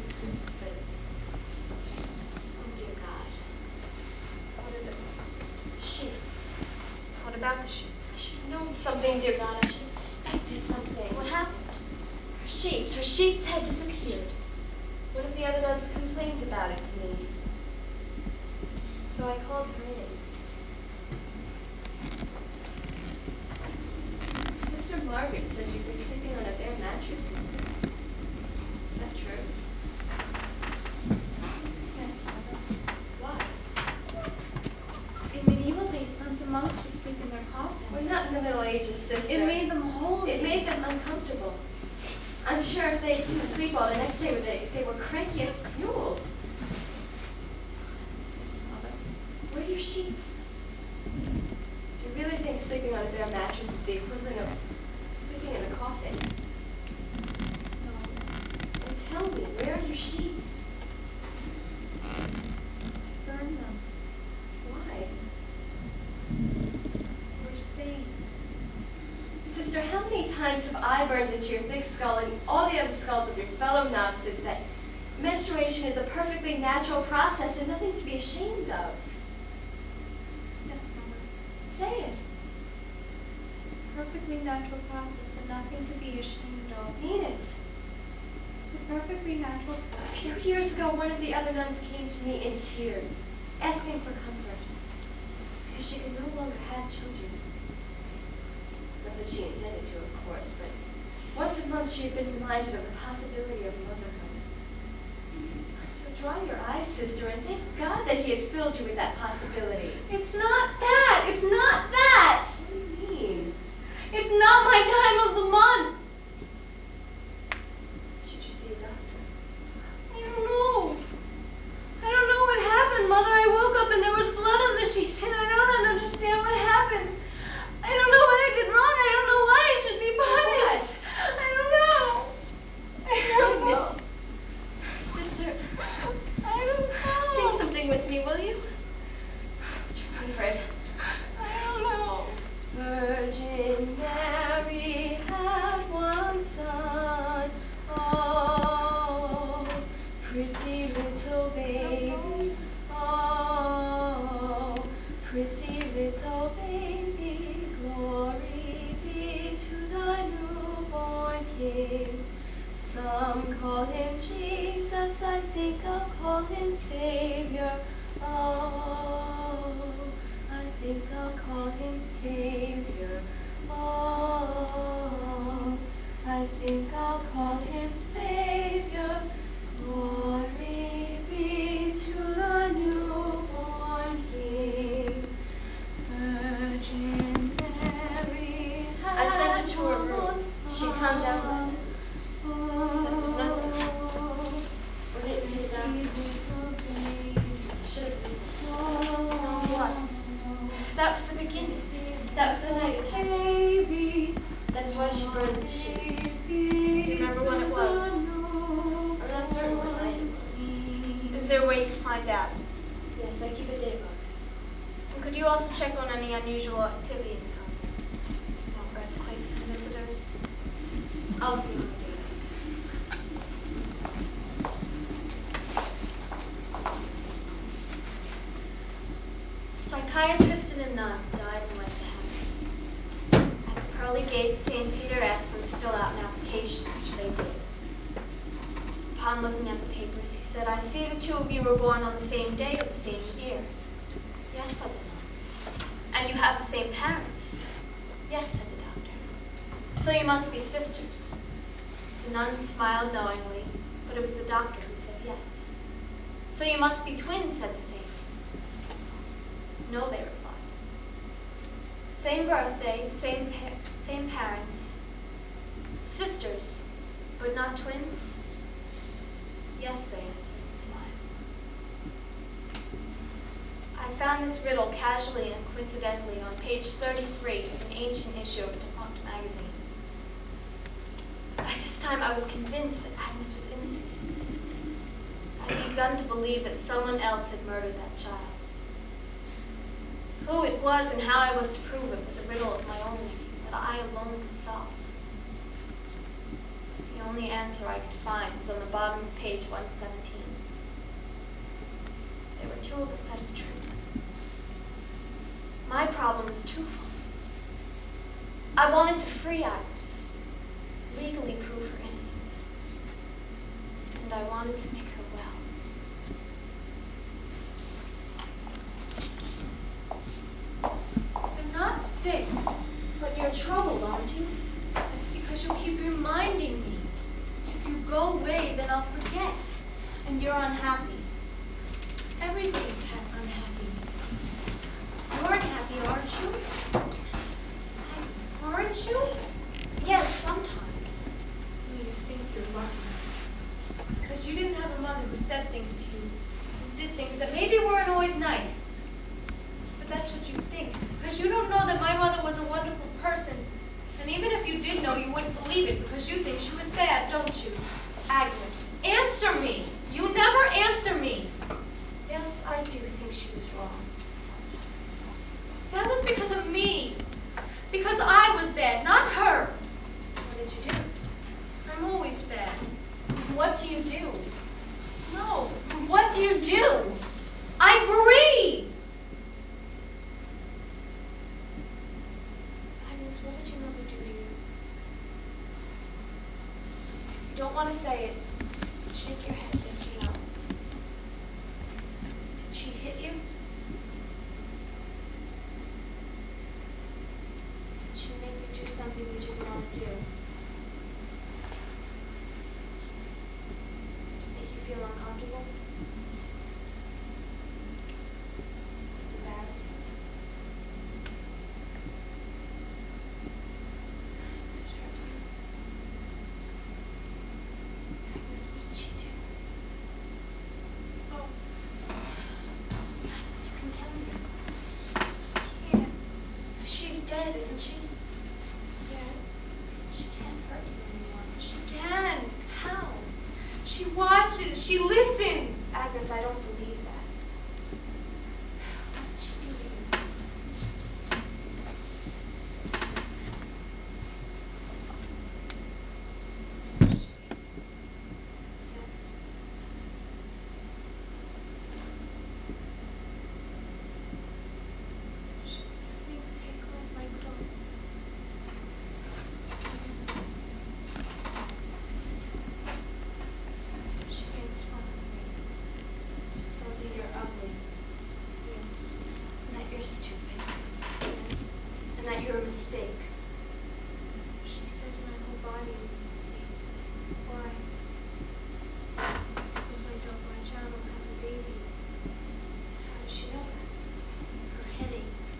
Speaker 2: But, oh dear God.
Speaker 1: What is it?
Speaker 2: Sheets.
Speaker 1: What about the sheets?
Speaker 2: something, dear God. I should have suspected something.
Speaker 3: What happened?
Speaker 2: Her sheets had disappeared. One of the other nuns complained about it to me. So I called her in. Sister Margaret says you've been sleeping on a bare mattress, sister. Is that true?
Speaker 3: Yes, Mother.
Speaker 2: Why?
Speaker 3: In medieval days, nuns and monks would sleep in their coffins.
Speaker 2: We're not in the Middle Ages, sister.
Speaker 3: It made them holy.
Speaker 2: It made them uncomfortable. I'm sure if they didn't sleep well, the next day they were cranky as mules.
Speaker 3: Yes, Mother.
Speaker 2: Where are your sheets? Do you really think sleeping on a bare mattress is the equivalent of sleeping in a coffin?
Speaker 3: No.
Speaker 2: Then tell me, where are your sheets?
Speaker 3: Burn them.
Speaker 2: Why?
Speaker 3: We're stained.
Speaker 2: Sister, how many times have I burned into your thick skull and all the other skulls of your fellow novices that menstruation is a perfectly natural process and nothing to be ashamed of?
Speaker 3: Yes, Mother.
Speaker 2: Say it.
Speaker 3: It's a perfectly natural process and nothing to be ashamed of.
Speaker 2: Mean it.
Speaker 3: It's a perfectly natural
Speaker 2: A
Speaker 3: process.
Speaker 2: few years ago, one of the other nuns came to me in tears, asking for comfort, because she could no longer have children. Not that she intended to, of course, but once a month she had been reminded of the possibility of motherhood. So dry your eyes, sister, and thank God that He has filled you with that possibility.
Speaker 4: It's not that. It's not that.
Speaker 2: What do you mean?
Speaker 4: It's not my time of the month.
Speaker 2: Should you see a doctor?
Speaker 4: I don't know. I don't know what happened, Mother. I woke up and there was blood on the sheets, and I don't understand what happened. I don't know what I did wrong. I don't know why I should be punished. I don't know. I don't know.
Speaker 2: Agnes, sister,
Speaker 4: I don't know.
Speaker 2: sing something with me, will you? What's your favorite?
Speaker 4: I don't know.
Speaker 2: Virgin Mary had one son, oh, pretty little baby, oh, pretty little baby, glory be to the newborn King. Some call Him Jesus, I think I'll call Him Savior, oh, I think I'll call Him Savior. Oh, I think I'll call Him Savior. Glory be to the newborn King. Virgin Mary. I sent her to her room. She calmed down by then. Said it was nothing. We didn't see a doctor. Should have been. What? That was the beginning. That was the night it happened. That's why she burned the sheets.
Speaker 1: Do you remember when it was?
Speaker 2: I'm not certain what night it was.
Speaker 1: Is there a way you can find out?
Speaker 2: Yes, I keep a day book.
Speaker 1: And could you also check on any unusual activity in the convent? No earthquakes and visitors? I'll be on the data. Psychiatrist and a nun died and went to heaven. At the pearly gates, St. Peter asked them to fill out an application, which they did. Upon looking at the papers, he said, "I see the two of you were born on the same day of the same year." "Yes," said the nun. "And you have the same parents?" "Yes," said the doctor. "So you must be sisters." The nun smiled knowingly, but it was the doctor who said yes. "So you must be twins," said the saint. "No," they replied. "Same birthday, same parents. Sisters, but not twins?" "Yes," they answered and smiled. I found this riddle casually and coincidentally on page 33 of an ancient issue of a defunct magazine. By this time I was convinced that Agnes was innocent. I had begun to believe that someone else had murdered that child. Who it was and how I was to prove it was a riddle of my own making that I alone could solve. The only answer I could find was on the bottom of page 117. There were two of a set of triplets. My problem was twofold.
Speaker 2: I wanted to free Agnes, legally prove her innocence. And I wanted to make her well.
Speaker 3: You're not sick, but you're troubled, aren't you? That's because you keep reminding me. If you go away, then I'll forget.
Speaker 1: And you're unhappy.
Speaker 3: Everybody's unhappy. You're unhappy, aren't you? Aren't you?
Speaker 2: Yes, sometimes.
Speaker 3: You think you're lucky. Because you didn't have a mother who said things to you, who did things that maybe weren't always nice. But that's what you think. Because you don't know that my mother was a wonderful person. And even if you did know, you wouldn't believe it because you think she was bad, don't you?
Speaker 2: Agnes.
Speaker 3: Answer me. You never answer me.
Speaker 2: Yes, I do think she was wrong sometimes.
Speaker 3: That was because of me. Because I was bad, not her.
Speaker 2: What did you do?
Speaker 3: I'm always bad.
Speaker 2: What do you do?
Speaker 3: No.
Speaker 2: What do you do?
Speaker 3: I breathe.
Speaker 2: Agnes, what did your mother do to you? You don't want to say it. Just shake your head, yes or no.
Speaker 3: Did she hit you?
Speaker 2: Did she make you do something you didn't want to do? Did it make you feel uncomfortable? Did it embarrass you? Did it hurt you? Agnes, what did she do?
Speaker 3: Oh,
Speaker 2: Agnes, you can tell me.
Speaker 3: yeah.
Speaker 2: She's dead, isn't she? Yes. She can't hurt you anymore.
Speaker 3: She can.
Speaker 2: How?
Speaker 3: She watches. She listens.
Speaker 2: Agnes, I don't believe that. What did she do to you? Yes. She just made me take off my clothes. She makes fun of me. She tells you you're ugly. Yes. And that you're stupid. Yes. And that you're a mistake.
Speaker 3: She says my whole body is a mistake.
Speaker 2: Why?
Speaker 3: Because if I don't watch out, I'll have a baby.
Speaker 2: How does she know that?
Speaker 3: Her head aches.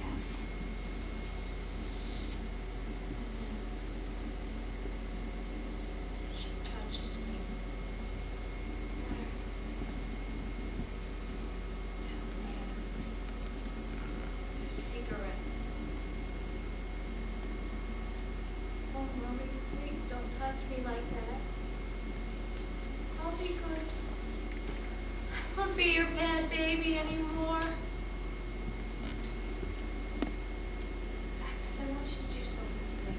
Speaker 2: Yes.
Speaker 3: She touches me.
Speaker 2: Where?
Speaker 3: Down there. There's a cigarette. Oh, Mommy, please don't touch me like that. I'll be good. I won't be your bad baby anymore.
Speaker 2: Agnes, I want you to do something for me.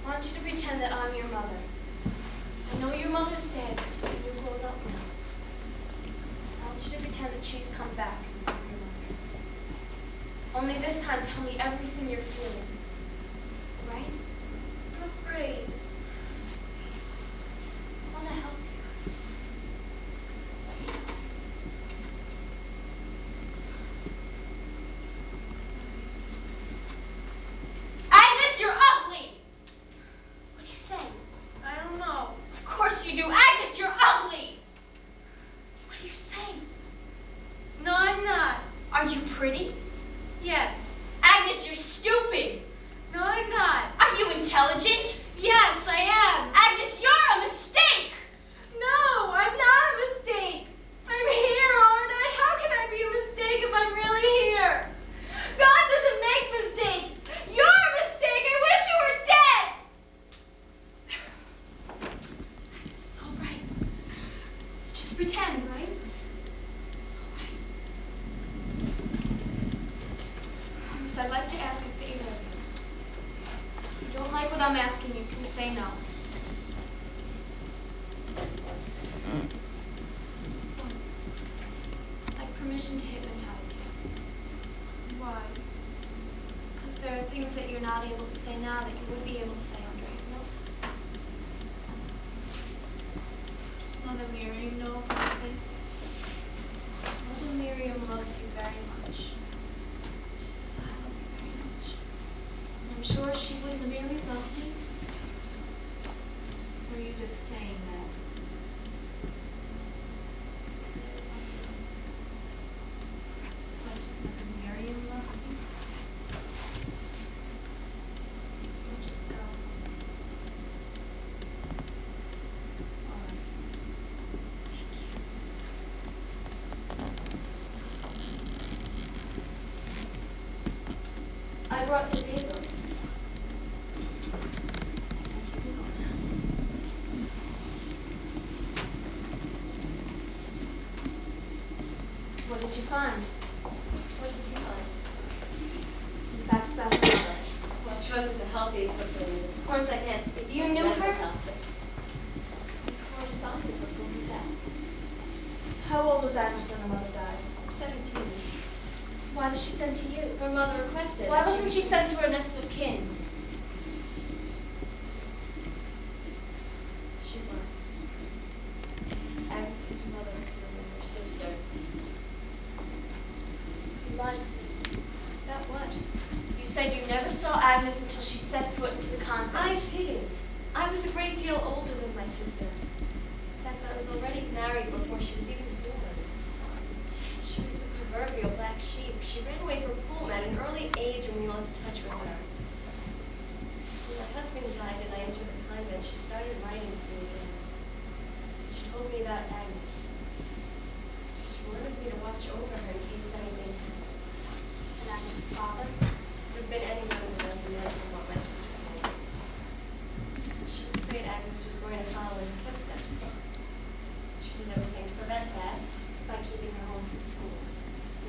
Speaker 2: I want you to pretend that I'm your mother. I know your mother's dead, and you're grown up now. I want you to pretend that she's come back and I'm your mother. Only this time, tell me everything you're feeling. Right?
Speaker 3: I'm afraid.
Speaker 2: I want to help you. Agnes, you're ugly! What are you saying?
Speaker 3: I don't know.
Speaker 2: Of course you do. Agnes, you're ugly! What are you saying?
Speaker 3: No, I'm not.
Speaker 2: Are you pretty?
Speaker 3: Yes.
Speaker 2: Agnes, you're stupid!
Speaker 3: No, I'm not.
Speaker 2: Are you intelligent?
Speaker 3: Yes, I am.
Speaker 2: Agnes, you're a mistake!
Speaker 3: No, I'm not a mistake. I'm here, aren't I? How can I be a mistake if I'm really here? God doesn't make mistakes. You're a mistake. I wish you were dead.
Speaker 2: Agnes, it's all right. Let's just pretend, right? It's all right. Agnes, I'd like to ask a favor of you. If you don't like what I'm asking, you can say no. I'd like permission to hypnotize you.
Speaker 3: Why? Because there are things that you're not able to say now that you would be able to say under hypnosis. Does Mother Miriam know about this? Mother Miriam loves you very much. Just as I love you very much. And I'm sure she wouldn't really love me. Or are you just saying that? As much as Mother Miriam loves me? As much as God loves me? All right. Thank you.
Speaker 2: I brought the daybook.
Speaker 3: I guess you can go now. What did you find?
Speaker 2: What did you find?
Speaker 3: Some facts about her mother.
Speaker 2: Well, she wasn't the healthiest of women. Of course, I can't speak.
Speaker 3: You knew
Speaker 2: mental
Speaker 3: her?
Speaker 2: health, but we corresponded before we died.
Speaker 3: How old was Agnes when her mother died?
Speaker 2: 17.
Speaker 3: Why was she sent to you?
Speaker 2: Her mother requested.
Speaker 3: Why
Speaker 2: that
Speaker 3: wasn't she sent to her next of kin?
Speaker 2: She was. Agnes's mother was her sister.
Speaker 3: You lied to me. About what? You said you never saw Agnes until she set foot into the convent.
Speaker 2: I didn't. I was a great deal older than my sister. In fact, I was already married before she was even born. She was the proverbial black sheep. She ran away from home at an early age and we lost touch with her. When my husband died and I entered the convent, she started writing to me again. She told me about Agnes. She wanted me to watch over her in case anything happened.
Speaker 3: And Agnes' father?
Speaker 2: Would have been anyone who doesn't know what my sister had. She was afraid Agnes was going to follow in her footsteps. She did everything to prevent that by keeping her home from school.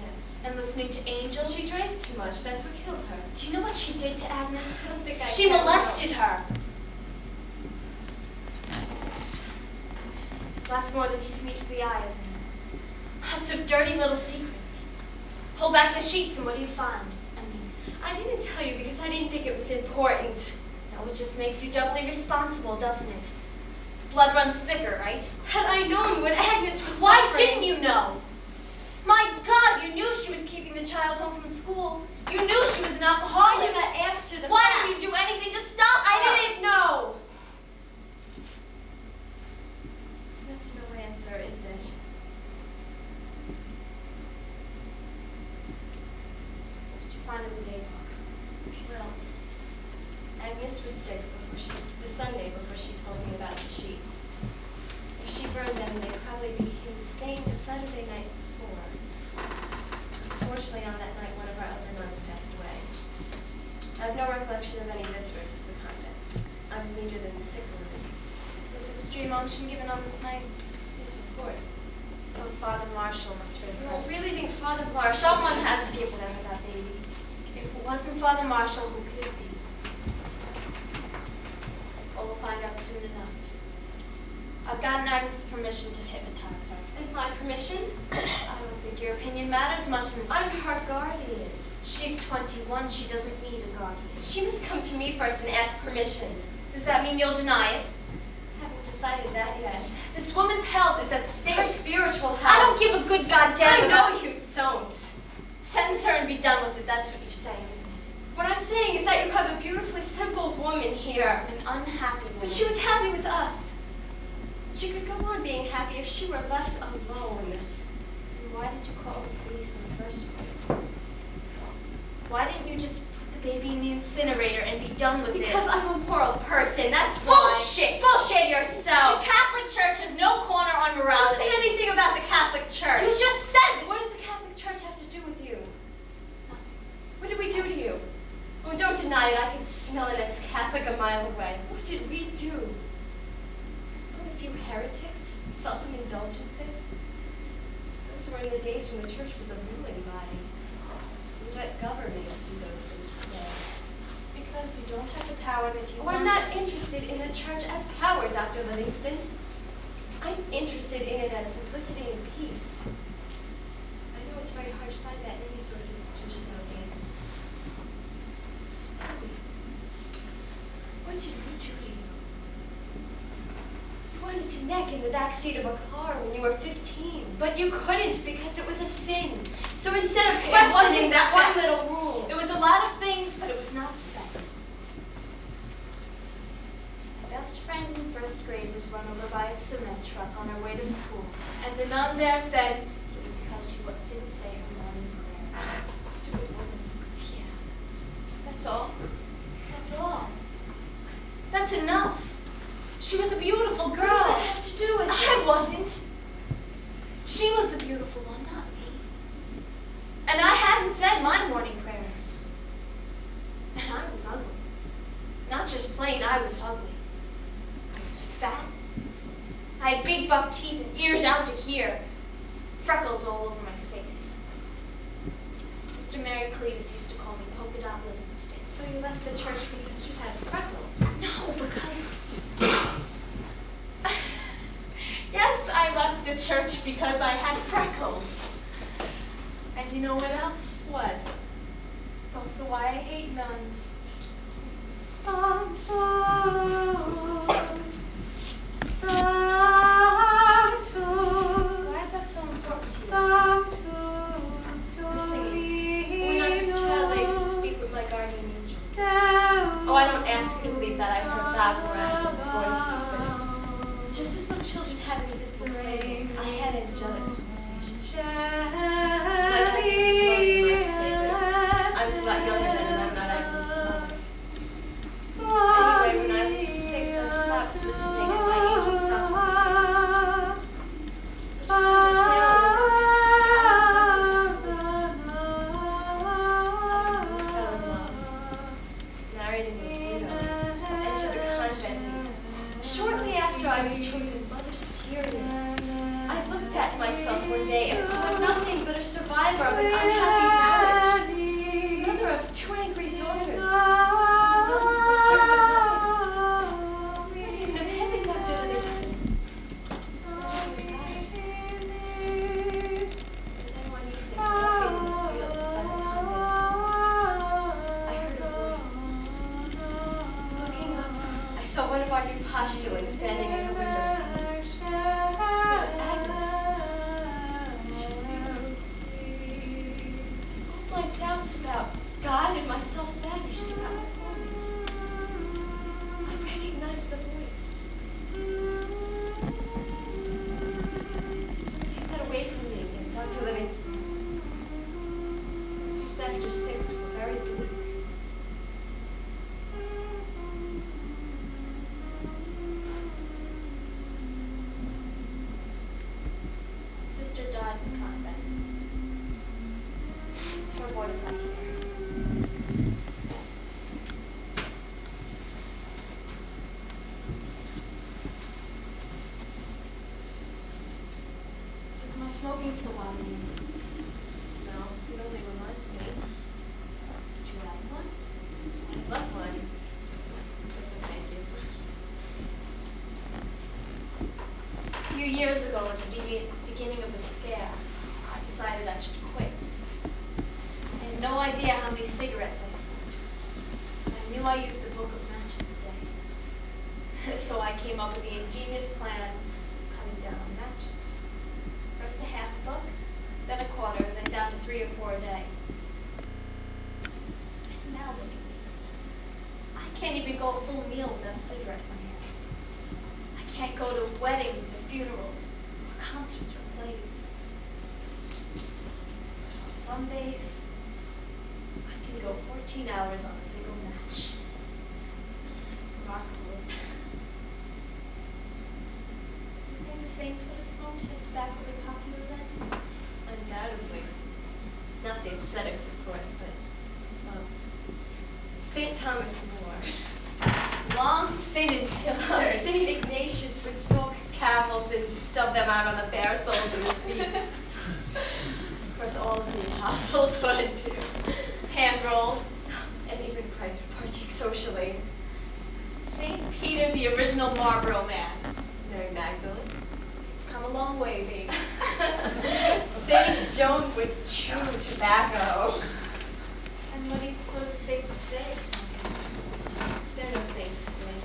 Speaker 2: Yes.
Speaker 3: And listening to angels?
Speaker 2: She drank too much. That's what killed her.
Speaker 3: Do you know what she did to Agnes?
Speaker 2: I don't think I
Speaker 3: She
Speaker 2: can
Speaker 3: molested
Speaker 2: know.
Speaker 3: her. This lasts more than meets the eye, isn't it? Lots of dirty little secrets. Pull back the sheets and what do you find? A niece.
Speaker 2: I didn't tell you because I didn't think it was important.
Speaker 3: No, it just makes you doubly responsible, doesn't it? Blood runs thicker, right?
Speaker 2: Had I known what Agnes was
Speaker 3: Why
Speaker 2: suffering-
Speaker 3: didn't you know? My God, you knew she was keeping the child home from school. You knew she was an
Speaker 2: I
Speaker 3: alcoholic.
Speaker 2: knew that after the
Speaker 3: Why
Speaker 2: fact.
Speaker 3: didn't you do anything to stop her?
Speaker 2: I didn't know. That's no answer, is it?
Speaker 3: What did you find in the daybook?
Speaker 2: Well, Agnes was sick the Sunday before she told me about the sheets. If she burned them, they'd probably be stained the Saturday night before. Unfortunately, on that night, one of our elder nuns passed away. I have no recollection of any visitors to the convent. I was neither than the sick room.
Speaker 3: Was extreme unction given on this night?
Speaker 2: Yes, of course.
Speaker 3: So Father Marshall must have been
Speaker 2: You don't
Speaker 3: present.
Speaker 2: really think Father Marshall...
Speaker 3: Someone had to give whatever that baby. If it wasn't Father Marshall, who could it be? Well, we'll find out soon enough. I've gotten Agnes' permission to hypnotize her.
Speaker 2: With my permission?
Speaker 3: I don't think your opinion matters much in this.
Speaker 2: I'm her guardian.
Speaker 3: She's 21. She doesn't need a guardian.
Speaker 2: She must come to me first and ask permission.
Speaker 3: Does that mean you'll deny it?
Speaker 2: Haven't decided that yet.
Speaker 3: This woman's health is at stake.
Speaker 2: Her spiritual health.
Speaker 3: I don't give a good goddamn
Speaker 2: I
Speaker 3: about-
Speaker 2: know you don't.
Speaker 3: Sentence her and be done with it. That's what you're saying, isn't it?
Speaker 2: What I'm saying is that you have a beautifully simple woman here.
Speaker 3: An unhappy woman.
Speaker 2: But she was happy with us. She could go on being happy if she were left alone.
Speaker 3: And why did you call the police in the first place? Why didn't you just put the baby in the incinerator and be done with
Speaker 2: Because
Speaker 3: it?
Speaker 2: I'm a moral person, that's why.
Speaker 3: Bullshit!
Speaker 2: Bullshit
Speaker 3: The
Speaker 2: yourself!
Speaker 3: Catholic Church has no corner on
Speaker 2: I don't
Speaker 3: morality.
Speaker 2: say anything about the Catholic Church.
Speaker 3: You just said
Speaker 2: What does the Catholic Church have to do with you?
Speaker 3: nothing.
Speaker 2: What did we do to you? Oh, don't deny it. I can smell an ex-Catholic a mile away. What did we do? Put a few heretics? Sell some indulgences? Those were in the days when the church was a ruling body. We let governments do those things today.
Speaker 3: Just because you don't have the power that you
Speaker 2: Oh,
Speaker 3: want.
Speaker 2: I'm not interested in the church as power, Dr. Livingston. I'm interested in it as simplicity and peace. I know it's very hard to find that in any sort of institution nowadays. bike in the back seat of a car when you were 15, but you couldn't because it was a sin. So instead of questioning that one little rule,
Speaker 1: It was a lot of things, but it was not sex. My best friend in first grade was run over by a cement truck on her way to school, and the nun there said it was because she didn't say her morning prayers.
Speaker 2: stupid woman.
Speaker 1: Yeah, that's all. That's all. That's enough. She was a beautiful girl.
Speaker 2: What does that have to do with it?
Speaker 1: I wasn't. She was the beautiful one, not me. And I hadn't said my morning prayers. And I was ugly. Not just plain, I was ugly. I was fat. I had big buck teeth and ears out to here. Freckles all over my face. Sister Mary Cletus used to call me polka dot Livingston.
Speaker 2: So you left the church because you had freckles?
Speaker 1: No, because... Yes, I left the church because I had freckles. And you know what else?
Speaker 2: What?
Speaker 1: It's also why I hate nuns.
Speaker 4: Sanctus,
Speaker 1: Why is that so important to you?
Speaker 4: Sanctus,
Speaker 1: You're singing. When I was a child, I used to speak with my guardian angel.
Speaker 2: Oh, I don't ask you to believe that I heard that around women's voices, but just as some children have invisible planes, I had angelic conversations. Like Agnes's mother, you might say, but I was a lot younger then, and I'm not Agnes's mother. Anyway, when I was 6, I stopped listening, and my angel stopped speaking. But just as a sailor remembers the sea out of the blues, I fell in love, married and was widowed, entered a convent, and shortly after I was chosen Mother Superior, I looked at myself one day and saw nothing but a survivor of an unhappy marriage, mother of 2 angry daughters, none was certain of nothing, not even of heaven, Dr. Livingston. And then one evening, walking in the field beside the convent, I heard a voice. Looking up, I saw one of our new postulants standing in her window seat. It was Agnes. She was beautiful. All my doubts about God and myself vanished in that moment. I recognized the voice. Don't take that away from me again, Dr. Livingston. Those years after 6 were very bleak.
Speaker 1: Sister died in the convent. It's her voice I hear. Does my smoking still bother you?
Speaker 2: No, it only reminds me.
Speaker 1: Did you like one?
Speaker 2: I'd love one. Thank you.
Speaker 1: A few years ago, at the beginning of the scare, I decided I should quit. I had no idea how many cigarettes I smoked. I knew I used a book of matches a day. So I came up with the ingenious plan of cutting down on matches. First a half book, then a quarter, then down to 3 or 4 a day. And now look at me. I can't even go a full meal without a cigarette in my hand. I can't go to weddings or funerals or concerts or plays. On some days, I can go 14 hours on a single match. Remarkable, isn't it? Do you think the saints would have smoked had tobacco been popular then?
Speaker 2: Undoubtedly. Not the ascetics, of course, but, well, St. Thomas More.
Speaker 1: Long, thin, and filtered.
Speaker 2: St. Ignatius would smoke camels and stub them out on the bare soles of his feet. Of course, all of the apostles would too.
Speaker 1: Hand roll.
Speaker 2: And even Christ would partake socially.
Speaker 1: St. Peter, the original Marlboro man.
Speaker 2: Mary Magdalene.
Speaker 1: You've come a long way, baby.
Speaker 2: St. Jones would chew tobacco.
Speaker 1: And what do you suppose the saints of today are smoking?
Speaker 2: There are no saints today.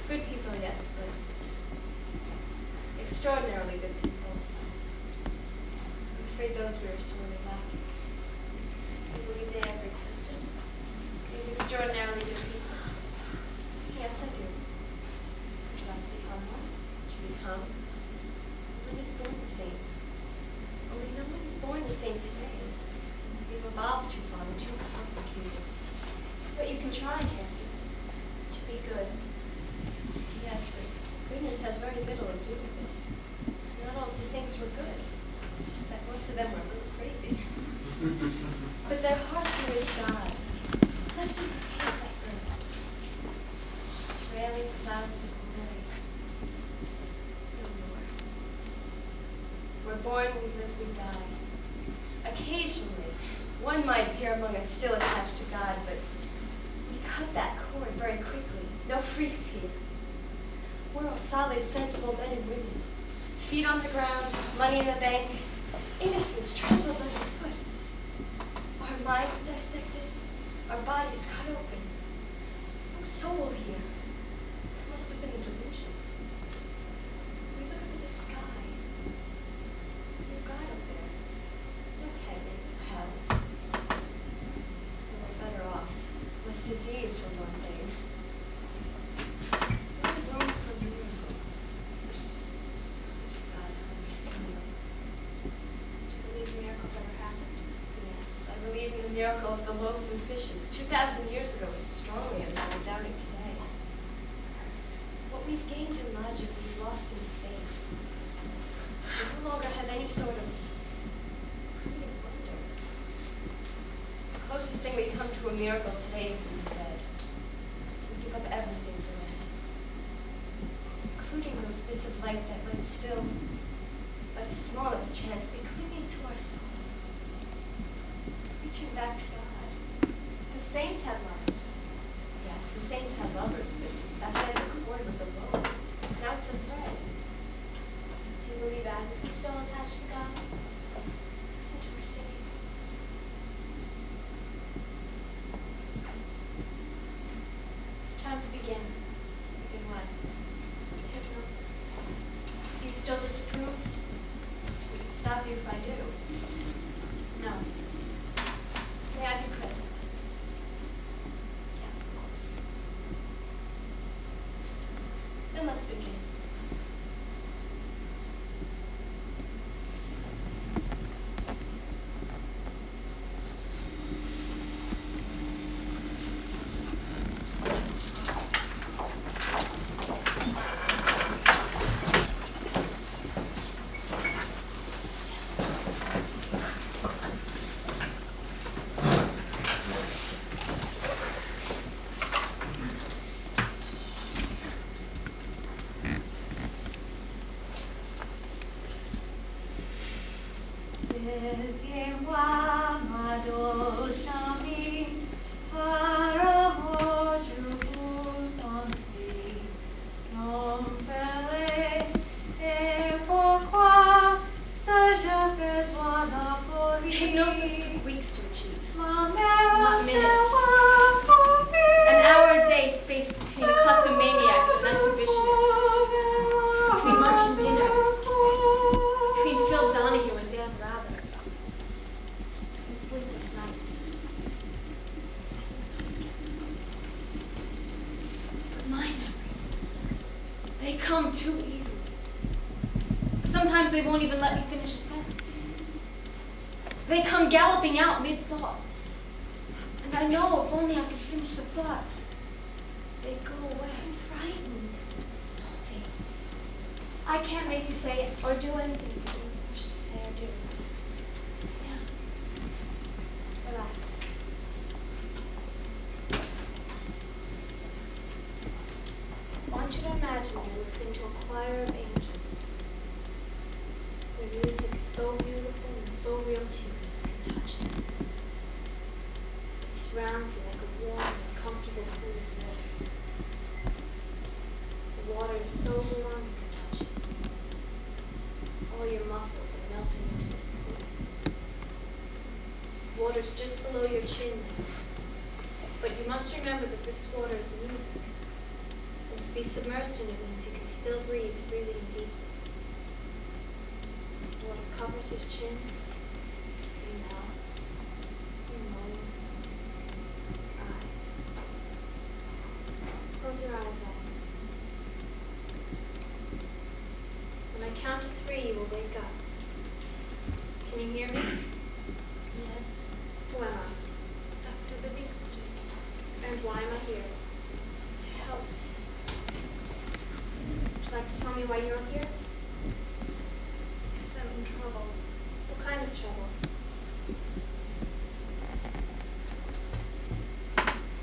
Speaker 2: Good people, yes, but extraordinarily good people. I'm afraid those we are sorely lacking.
Speaker 1: Do you believe they ever existed?
Speaker 2: These extraordinarily good people. Yes, I do. Would you like to become one? To become? No one is born the saint. Only no one is born the saint today. We've evolved too far and too complicated.
Speaker 1: But you can try, can't you? To be good.
Speaker 2: Yes, but goodness has very little to do with it. Not all of the saints were good. In fact, most of them were a little crazy. But their hearts were with God, left in his hands at birth. Trailing clouds of glory. No more. We're born, we live, we die. Occasionally, one might appear among us still attached to God, but we cut that cord very quickly. No freaks here. We're all solid, sensible men and women. Feet on the ground, money in the bank, innocence trampled underfoot. Our minds dissected, our bodies cut open. No soul here. It must have been a delusion. We look up at the sky. No God up there. No heaven, no hell. And we're better off. Less disease, for one thing. No room for miracles. God, how we still miracles.
Speaker 1: Do you believe miracles ever happened?
Speaker 2: Yes, I believe in the miracle of the loaves and fishes 2,000 years ago as strongly as I would doubt it today. What we've gained in logic, we've lost in faith. We no longer have any sort of primitive wonder. The closest thing we come to a miracle today is in bed. We give up everything for it, including those bits of light that might still, by the smallest chance, be clinging to our souls, reaching back to God.
Speaker 1: The saints had lovers.
Speaker 2: Yes, the saints have lovers, but that night the cord was a rope. Now it's a thread.
Speaker 1: Do you believe Agnes is still attached to God?
Speaker 2: Listen to her singing.
Speaker 1: It's time to begin.
Speaker 2: Begin what?
Speaker 1: Hypnosis.
Speaker 2: You still disapprove? We can stop you if I do.
Speaker 1: No.
Speaker 2: May I be present? Yes, of course. Then let's begin. Hypnosis took weeks to achieve, not minutes. An hour a day spaced between a kleptomaniac and an exhibitionist, between lunch and dinner, between Phil Donahue and Dan Rather, between sleepless nights, endless weekends. But my memories, they come too easily. Sometimes they won't even let me finish a sentence. They come galloping out mid-thought. And I know if only I could finish the thought, they'd go away.
Speaker 1: I'm frightened. Don't be. I can't make you say it or do anything you don't wish to say or do. Sit down. Relax. I want you to imagine you're listening to a choir of angels. Their music is so beautiful and so real to you. Touch it. It surrounds you like a warm and comfortable pool of water. The water is so warm you can touch it. All your muscles are melting into this pool. Water's just below your chin now. But you must remember that this water is music. And to be submersed in it means you can still breathe freely and deeply.
Speaker 2: what covers your chin, your mouth, your nose, eyes. Close your eyes, Agnes. When I count to 3, you will wake up. Can you hear me?
Speaker 3: Yes,
Speaker 2: Who am I?
Speaker 3: Dr. Livingston.
Speaker 2: And why am I here?
Speaker 3: To help me.
Speaker 2: Would you like to tell me why you're here?
Speaker 3: Because I'm in trouble.
Speaker 2: What kind of trouble?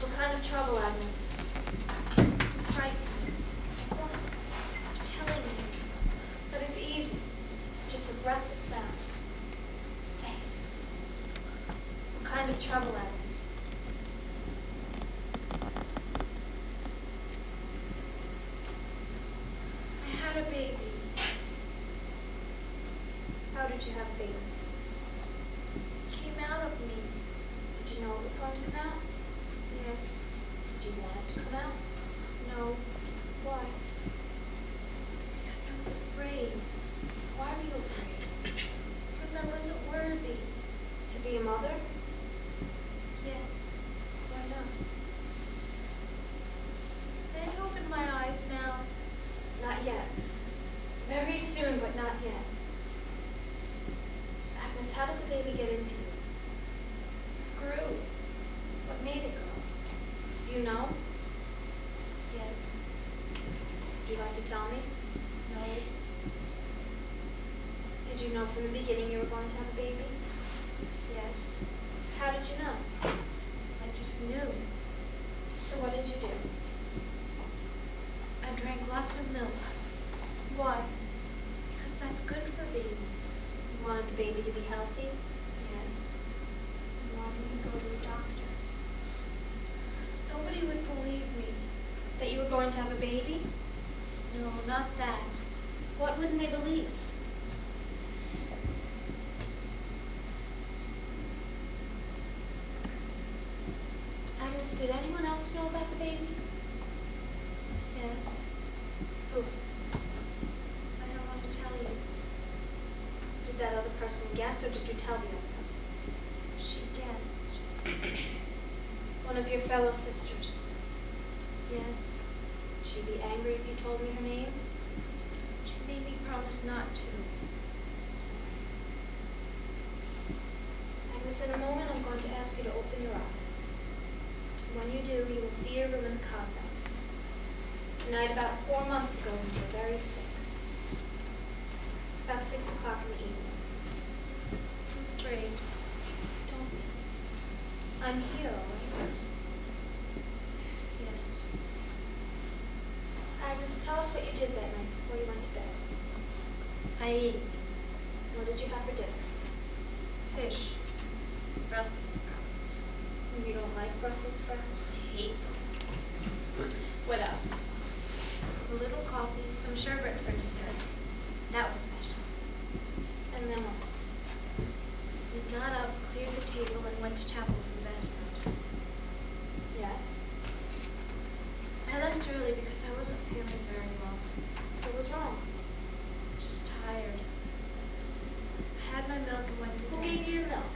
Speaker 2: What kind of trouble, Agnes?
Speaker 3: Frightened. Of telling you.
Speaker 2: But it's easy. It's just a breathless sound. Say it. What kind of trouble, Agnes?
Speaker 3: I had a baby.
Speaker 2: How did you have a baby?
Speaker 3: Came out of me.
Speaker 2: Did you know it was going to come out?
Speaker 3: Yes.
Speaker 2: Did you want it to come out?
Speaker 3: No.
Speaker 2: Why?
Speaker 3: Because I was afraid.
Speaker 2: Why were you afraid?
Speaker 3: Because I wasn't worthy.
Speaker 2: To be a mother?
Speaker 3: Yes.
Speaker 2: Why not?
Speaker 3: May I open my eyes now?
Speaker 2: Not yet. Very soon, but not yet. Agnes, how did the baby get into you?
Speaker 3: Grew.
Speaker 2: What made it grow? Do you know?
Speaker 3: Yes.
Speaker 2: Would you like to tell me?
Speaker 3: No.
Speaker 2: Did you know from the beginning you were going to have a baby?
Speaker 3: Yes.
Speaker 2: How did you know?
Speaker 3: I just knew.
Speaker 2: So what did you do?
Speaker 3: I drank lots of milk.
Speaker 2: Why?
Speaker 3: Because that's good for babies.
Speaker 2: You wanted the baby to be healthy?
Speaker 3: Yes. Why didn't you go to a doctor? Nobody would believe me.
Speaker 2: That you were going to have a baby?
Speaker 3: No, not that.
Speaker 2: What wouldn't they believe? Agnes, did anyone else know about the baby?
Speaker 3: Yes.
Speaker 2: Who?
Speaker 3: I don't want to tell you.
Speaker 2: Did that other person guess, or did you tell the other person?
Speaker 3: She guessed.
Speaker 2: One of your fellow sisters.
Speaker 3: Yes.
Speaker 2: Would she be angry if you told me her name?
Speaker 3: She made me promise not to.
Speaker 2: Agnes, in a moment I'm going to ask you to open your eyes. When you do, you will see your room in the convent. Tonight, about 4 months ago, you were very sick. About 6 o'clock in the evening.
Speaker 3: I'm afraid.
Speaker 2: Don't be. I'm here, all right?
Speaker 3: Yes.
Speaker 2: Agnes, tell us what you did that night before you went to bed.
Speaker 3: I ate
Speaker 2: What did you have for dinner?
Speaker 3: fish. Brussels sprouts.
Speaker 2: You don't like Brussels sprouts?
Speaker 3: I hate them. What else? A little coffee, some sherbet for dessert. That was special.
Speaker 2: And then what?
Speaker 3: We got up, cleared the table, and went to chapel for vespers.
Speaker 2: Yes.
Speaker 3: I left early because I wasn't feeling very well.
Speaker 2: What was wrong?
Speaker 3: Just tired. I had my milk and went to
Speaker 2: Who
Speaker 3: bed.
Speaker 2: gave you your milk?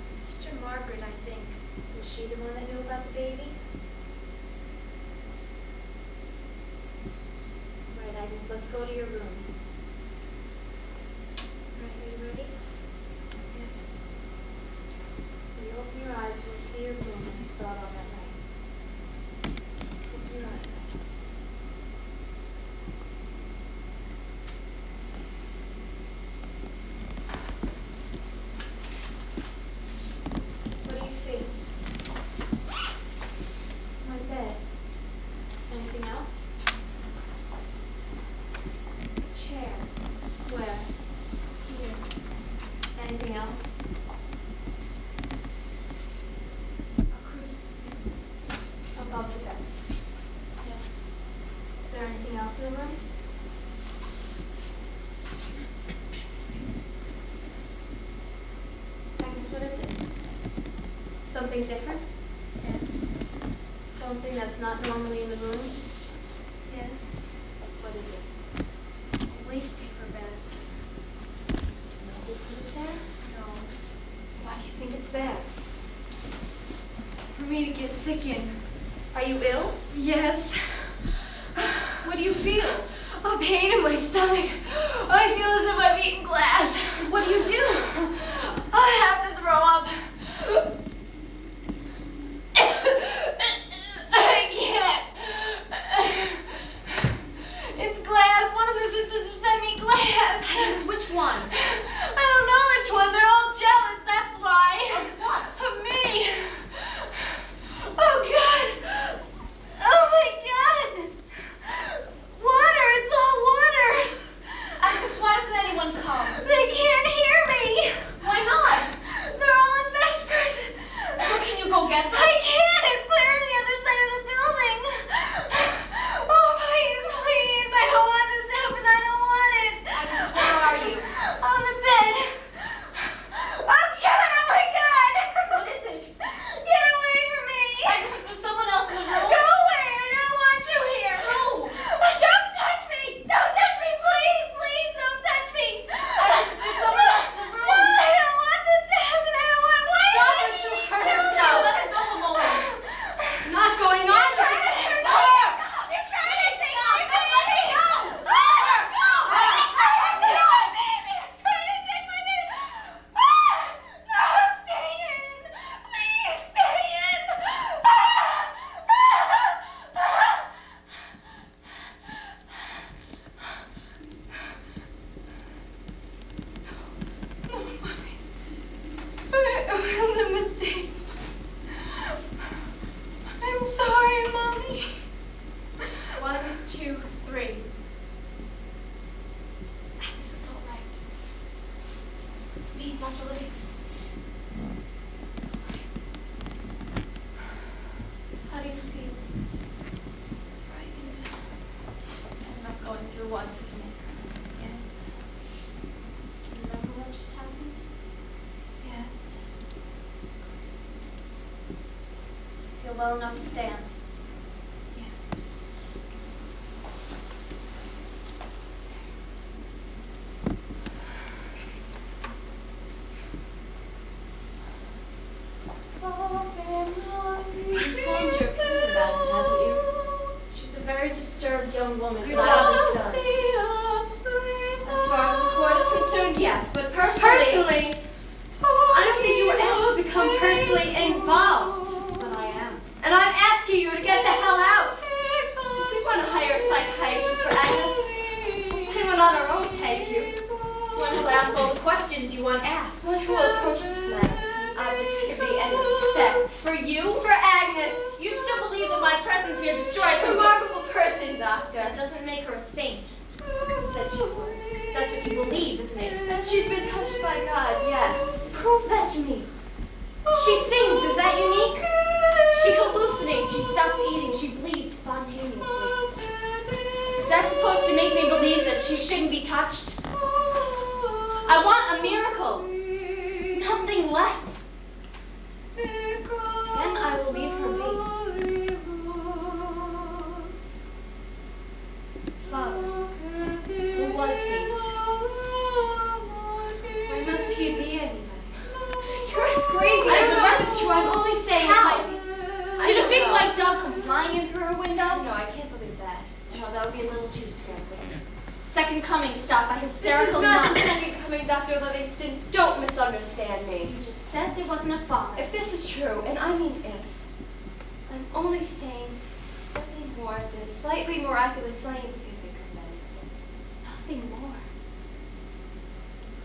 Speaker 3: Sister Margaret, I think.
Speaker 2: Was she the one that knew about the baby? Right, Agnes, let's go to your room. Right, are you ready?
Speaker 3: Yes.
Speaker 2: When you open your eyes, you'll see your room as you saw it on that night. Open your eyes, Agnes. What do you see?
Speaker 3: My bed.
Speaker 2: Anything else?
Speaker 3: A chair.
Speaker 2: Where?
Speaker 3: Here.
Speaker 2: Anything else?
Speaker 3: A crucifix.
Speaker 2: Above the bed.
Speaker 3: Yes.
Speaker 2: Is there anything else in the room? Agnes, what is it? Something different?
Speaker 3: Yes.
Speaker 2: Something that's not normally in the room?
Speaker 3: Yes.
Speaker 2: What is it?
Speaker 3: A waste paper basket. there?
Speaker 1: No.
Speaker 3: Why do you think it's there? For me to get sick in.
Speaker 1: Are you ill?
Speaker 3: Yes.
Speaker 1: What do you feel?
Speaker 3: A pain in my stomach. I feel as if I've eaten glass.
Speaker 1: What do you do?
Speaker 3: I have to throw up. I can't. It's glass. One of the sisters has sent me glass.
Speaker 1: Agnes, which one?
Speaker 3: I don't know which one. They're all jealous. That's why.
Speaker 1: Of what?
Speaker 3: Of me. Oh, God. Oh, my God. Water. It's all water.
Speaker 1: Agnes, why doesn't anyone come?
Speaker 3: They can't hear me.
Speaker 1: Why not?
Speaker 3: They're all in vespers.
Speaker 1: So can you go get them?
Speaker 3: I can't. It's clear on the other side of the building. Oh, please, please. I don't want this to happen. I don't want it.
Speaker 1: Agnes, where are you?
Speaker 3: On the bed. Oh, God. Oh, my God.
Speaker 1: What is it?
Speaker 3: Get away from me.
Speaker 1: Agnes, is there someone else in the room?
Speaker 3: Go away. I don't want you here.
Speaker 1: No.
Speaker 3: Don't touch me. Don't touch me. Please, please, don't touch me.
Speaker 1: Agnes, is there someone else in the room?
Speaker 3: No, I don't want this to happen. I don't want why
Speaker 1: Stop
Speaker 3: am I
Speaker 1: her, she'll
Speaker 3: being
Speaker 1: hurt
Speaker 3: killed?
Speaker 1: herself. Let her go alone. Not going on.
Speaker 3: You're trying to hurt me. You're trying to take my baby. Go. Go. You're trying to take my baby. You're trying to take my baby. No, stay in. Please stay in. No, Mommy. It was a mistake. I'm sorry, Mommy.
Speaker 1: 1, 2, 3. Agnes, it's all right. It's me, Dr. Livingston. It's all right. How do you feel? Frightened. It's bad enough going through once, isn't it?
Speaker 3: Yes.
Speaker 1: Do you remember what just happened?
Speaker 3: Yes.
Speaker 1: Feel well enough to stand?
Speaker 3: Yes.
Speaker 1: You formed your opinion about it, haven't you? She's a very disturbed young woman.
Speaker 3: Your job is done.
Speaker 1: As far as the court is concerned, yes, but
Speaker 3: Personally, I don't think you were asked to become personally involved.
Speaker 1: But I am.
Speaker 3: And I'm asking you to get the hell out. If we want to hire a psychiatrist for Agnes, we'll pay one on our own, thank you.
Speaker 1: One who asks all the questions you want asked.
Speaker 3: One who will approach this matter with some objectivity and respect.
Speaker 1: For you?
Speaker 3: For Agnes.
Speaker 1: You still believe that my presence here destroys
Speaker 3: She's a
Speaker 1: some
Speaker 3: remarkable person, Doctor.
Speaker 1: That doesn't make her a saint.
Speaker 3: Who said she was?
Speaker 1: That's what you believe, isn't it?
Speaker 3: That she's been touched by God, yes.
Speaker 1: Prove that to me. She sings, is that unique? She hallucinates, she stops eating, she bleeds spontaneously. Is that supposed to make me believe that she shouldn't be touched? I want a miracle. Nothing less. Then I will leave her be.
Speaker 3: Father,
Speaker 1: Who was he?
Speaker 3: why must he be anybody?
Speaker 1: You're as crazy
Speaker 3: I
Speaker 1: as
Speaker 3: don't
Speaker 1: the
Speaker 3: know
Speaker 1: rest
Speaker 3: if it's
Speaker 1: of
Speaker 3: true. I'm only saying
Speaker 1: How?
Speaker 3: it might be.
Speaker 1: Did a big white dove come flying in through her window?
Speaker 3: No, I can't believe that.
Speaker 1: No, that would be a little too scary. Second coming stopped by
Speaker 3: This is
Speaker 1: hysterical
Speaker 3: not
Speaker 1: nuns.
Speaker 3: the second coming, Dr. Livingston. Don't misunderstand me.
Speaker 1: You just said there wasn't a father.
Speaker 3: If this is true, and I mean if, I'm only saying it's nothing more than a slightly miraculous scientific event.
Speaker 1: Nothing more.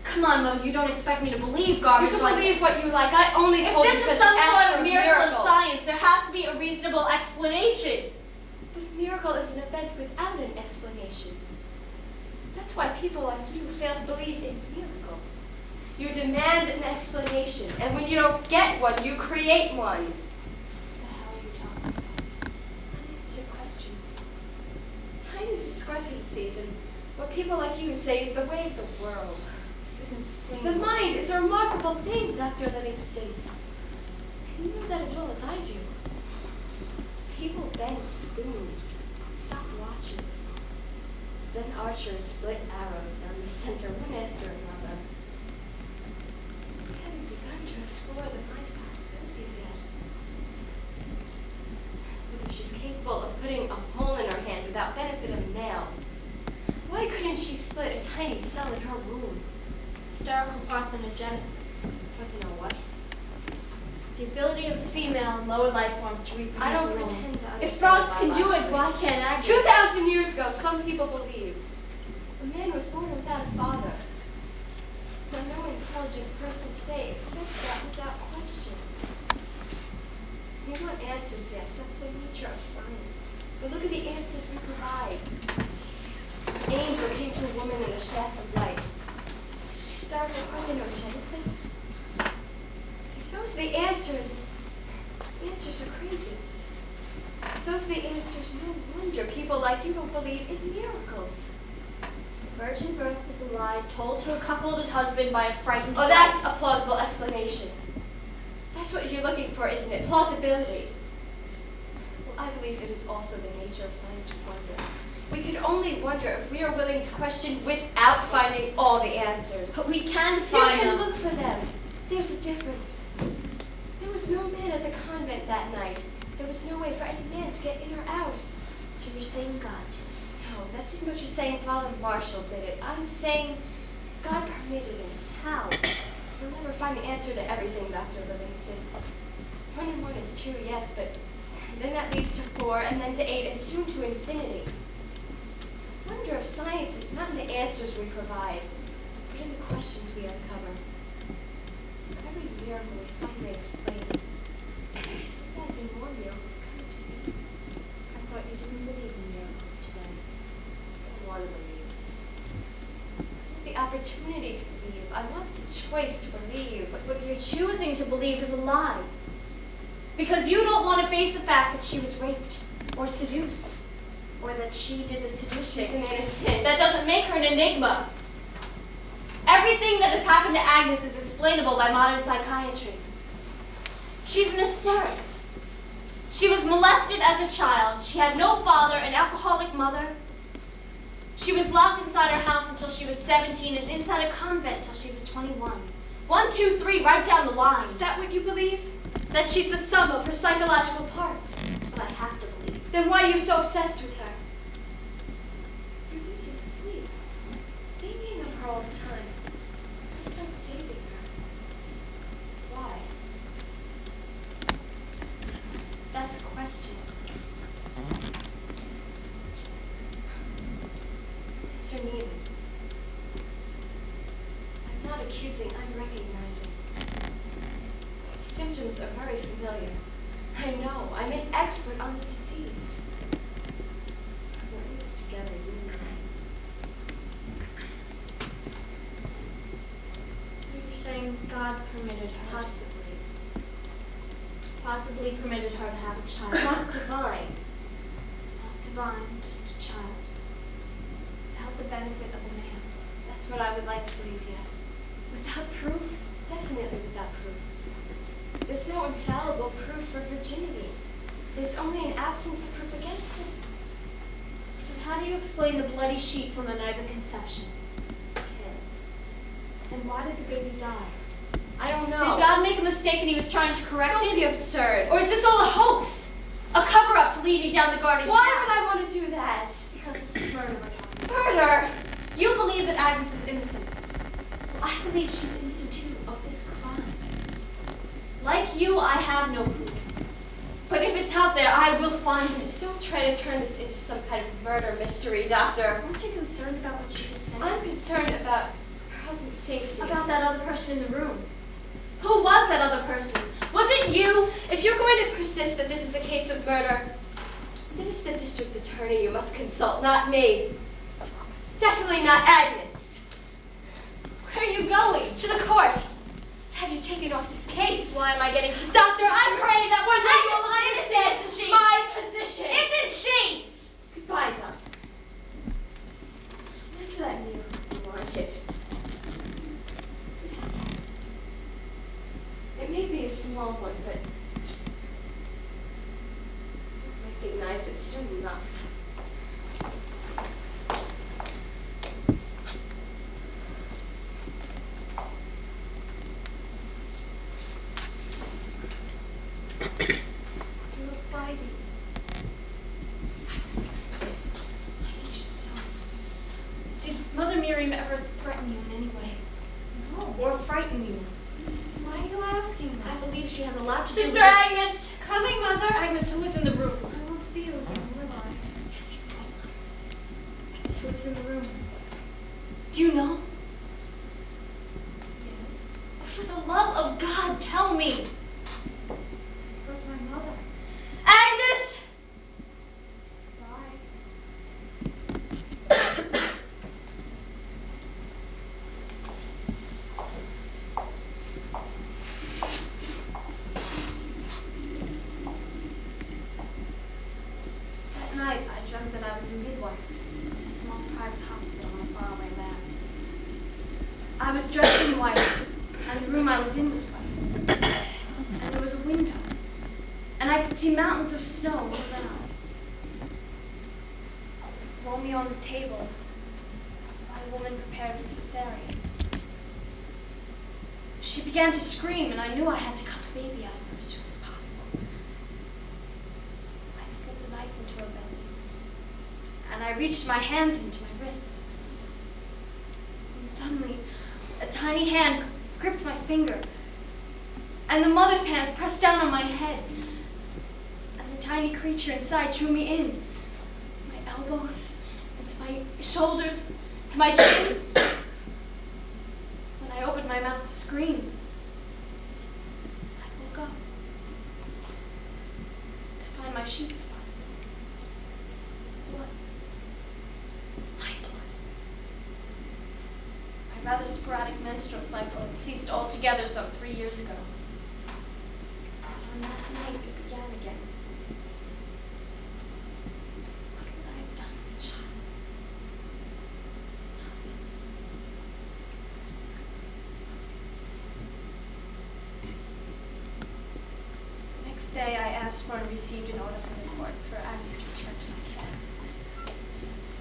Speaker 1: Come on, Mother, you don't expect me to believe
Speaker 3: You
Speaker 1: garbage
Speaker 3: can
Speaker 1: like
Speaker 3: believe what you like. I only
Speaker 1: If
Speaker 3: told you
Speaker 1: this
Speaker 3: because
Speaker 1: is some
Speaker 3: you asked
Speaker 1: sort
Speaker 3: for
Speaker 1: of
Speaker 3: a
Speaker 1: miracle of science, there has to be a reasonable explanation.
Speaker 3: But a miracle is an event without an explanation. That's why people like you fail to believe in miracles. You demand an explanation, and when you don't get one, you create one.
Speaker 1: What the hell are you talking about?
Speaker 3: Unanswered questions. Tiny discrepancies in what people like you say is the way of the world.
Speaker 1: This is insane.
Speaker 3: The mind is a remarkable thing, Dr. Livingston. And you know that as well as I do. People bend spoons, stop watches. Zen archers split arrows down the center one after another.
Speaker 2: explore the mind's possibilities yet. But if she's capable of putting a hole in her hand without benefit of nail, why couldn't she split a tiny cell in her womb?
Speaker 3: Hysterical parthenogenesis.
Speaker 2: What?
Speaker 3: The ability of the female and lower life forms to reproduce
Speaker 2: I don't
Speaker 3: alone.
Speaker 2: pretend to understand.
Speaker 3: If frogs can do it,
Speaker 2: biologically.
Speaker 3: why can't Agnes?
Speaker 2: 2,000 years ago, some people believed a man was born without a father. But no intelligent person today accepts that without question. We want answers, yes, that's the nature of science. But look at the answers we provide. An angel came to a woman in a shaft of light. Hysterical parthenogenesis? If those are the answers are crazy. If those are the answers, no wonder people like you don't believe in miracles.
Speaker 1: Virgin birth was a lie told to a cuckolded husband by a frightened
Speaker 2: Oh, that's a plausible explanation. That's what you're looking for, isn't it? Plausibility. Well, I believe it is also the nature of science to wonder. We could only wonder if we are willing to question without finding all the answers.
Speaker 3: But we can
Speaker 2: You
Speaker 3: find
Speaker 2: can
Speaker 3: them.
Speaker 2: look for them. There's a difference. There was no man at the convent that night. There was no way for any man to get in or out.
Speaker 3: So you're saying God did it?
Speaker 2: No, that's as much as saying Father Marshall did it. I'm saying God permitted it. How? You'll never find the answer to everything, Dr. Livingston. 1 and 1 is 2, yes, but then that leads to 4, and then to 8, and soon to infinity. The wonder of science is not in the answers we provide, but in the questions we uncover. Every miracle we finally explain. 2,000 more miracles come to me.
Speaker 1: I thought you didn't believe in miracles today.
Speaker 2: I want to believe. I want the opportunity to believe. I want the choice to believe.
Speaker 1: But what you're choosing to believe is a lie. Because you don't want to face the fact that she was raped or seduced. Or that she did the seducing.
Speaker 2: She's an innocent.
Speaker 1: That doesn't make her an enigma. Everything that has happened to Agnes is explainable by modern psychiatry. She's an hysteric. She was molested as a child. She had no father, an alcoholic mother. She was locked inside her house until she was 17 and inside a convent until she was 21. 1, 2, 3, right down the line.
Speaker 2: Is that what you believe? That she's the sum of her psychological parts?
Speaker 1: That's what I have to believe.
Speaker 2: Then why are you so obsessed with her? You're losing sleep. Thinking of her all the time. Not saving her. Why? That's a question. Answer needed. I'm not accusing, I'm recognizing. Symptoms are very familiar. I know. I'm an expert on the disease. We're in this together, you and I.
Speaker 3: So you're saying God permitted her?
Speaker 2: Possibly.
Speaker 1: Possibly permitted her to have a child.
Speaker 2: Not divine.
Speaker 1: Not divine, just a child. Without the benefit of a man.
Speaker 2: That's what I would like to believe, yes.
Speaker 1: Without proof?
Speaker 2: Definitely without proof. There's no infallible proof for virginity. There's only an absence of proof against it.
Speaker 1: Then how do you explain the bloody sheets on the night of conception?
Speaker 2: I can't.
Speaker 1: And why did the baby die?
Speaker 2: I don't know.
Speaker 1: Did God make a mistake and he was trying to correct
Speaker 2: Don't
Speaker 1: it?
Speaker 2: be absurd.
Speaker 1: Or is this all a hoax? A cover-up to lead me down the garden
Speaker 2: Why
Speaker 1: path?
Speaker 2: would I want to do that?
Speaker 1: Because this is murder we're talking about.
Speaker 2: Murder!
Speaker 1: You believe that Agnes is innocent. Well, I believe she's innocent too of this crime. Like you, I have no proof. But if it's out there, I will find it.
Speaker 2: Don't try to turn this into some kind of murder mystery, Doctor.
Speaker 1: Aren't you concerned about what she just said?
Speaker 2: I'm concerned about her health and safety.
Speaker 1: About that other person in the room. Who was that other person? Was it you?
Speaker 2: If you're going to persist that this is a case of murder, then it's the district attorney you must consult, not me. Definitely not Agnes.
Speaker 1: Where are you going?
Speaker 2: To the court. To have you taken off this case.
Speaker 1: Why am I getting to
Speaker 2: Doctor, I'm praying that one day you will
Speaker 1: Agnes
Speaker 2: understand
Speaker 1: isn't she?
Speaker 2: my position.
Speaker 1: Isn't she?
Speaker 2: Goodbye, Doctor. That's for that miracle you wanted. It has happened. It may be a small one, but I recognize it soon enough.
Speaker 4: frighten you?
Speaker 2: Why are you asking that? I believe she has a lot to do with
Speaker 4: Sister Agnes! Coming, Mother!
Speaker 2: Agnes, who is in the room?
Speaker 4: I won't see you again, will I?
Speaker 2: Yes, you will, Agnes. Agnes, who is in the room?
Speaker 4: Do you know?
Speaker 2: Yes.
Speaker 4: For the love of God, tell me!
Speaker 3: It was my mother.
Speaker 4: Agnes!
Speaker 3: Why?
Speaker 1: That night, I dreamt that I was a midwife in a small private hospital on faraway land. I was dressed in white, and the room I was in was white. And there was a window, and I could see mountains of snow all around. Below me on the table, a woman prepared for cesarean. She began to scream, and I knew I had to cut the baby out of her as soon as possible. I slipped a knife into her belly, and I reached my hands into my wrists. And suddenly, a tiny hand gripped my finger, and the mother's hands pressed down on my head, and the tiny creature inside drew me in, to my elbows, and to my shoulders, to my chin. When I opened my mouth to scream, I woke up to find my sheets spotted. Blood. My blood. My rather sporadic menstrual cycle had ceased altogether some 3 years ago. But on that night, it began again. What would I have done with the child? The next day, I asked for and received an order from the court for Agnes to return to my care.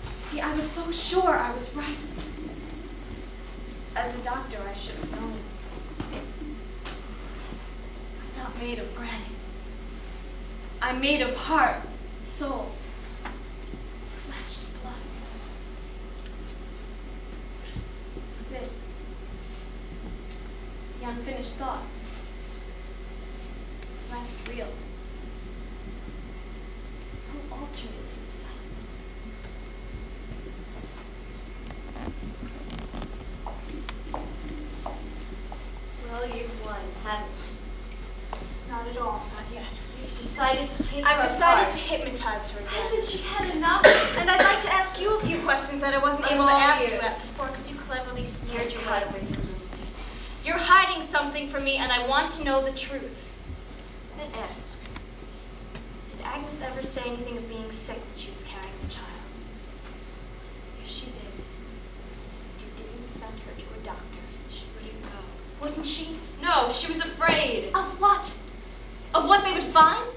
Speaker 1: You see, I was so sure I was right. As a doctor, I should have known. I'm not made of granite. I'm made of heart, soul, flesh, and blood. This is it. The unfinished thought. Last reel. No alternates in sight.
Speaker 2: Well, you've won, haven't you?
Speaker 1: Not at all, not yet.
Speaker 2: You've decided to take her
Speaker 1: I've decided
Speaker 2: apart.
Speaker 1: to hypnotize her again.
Speaker 2: Hasn't she had enough?
Speaker 1: And I'd like to ask you a few questions that I wasn't
Speaker 2: I'm
Speaker 1: able to
Speaker 2: all
Speaker 1: ask you
Speaker 2: ears.
Speaker 1: before because you cleverly steered your
Speaker 2: Cut
Speaker 1: way.
Speaker 2: away from me.
Speaker 1: You're hiding something from me, and I want to know the truth.
Speaker 2: Then ask.
Speaker 1: Did Agnes ever say anything of being sick when she was carrying the child?
Speaker 2: Yes, she did.
Speaker 1: You didn't send her to a doctor.
Speaker 2: She wouldn't go.
Speaker 1: Wouldn't she?
Speaker 2: No, she was afraid.
Speaker 1: Of what? Of what they would find?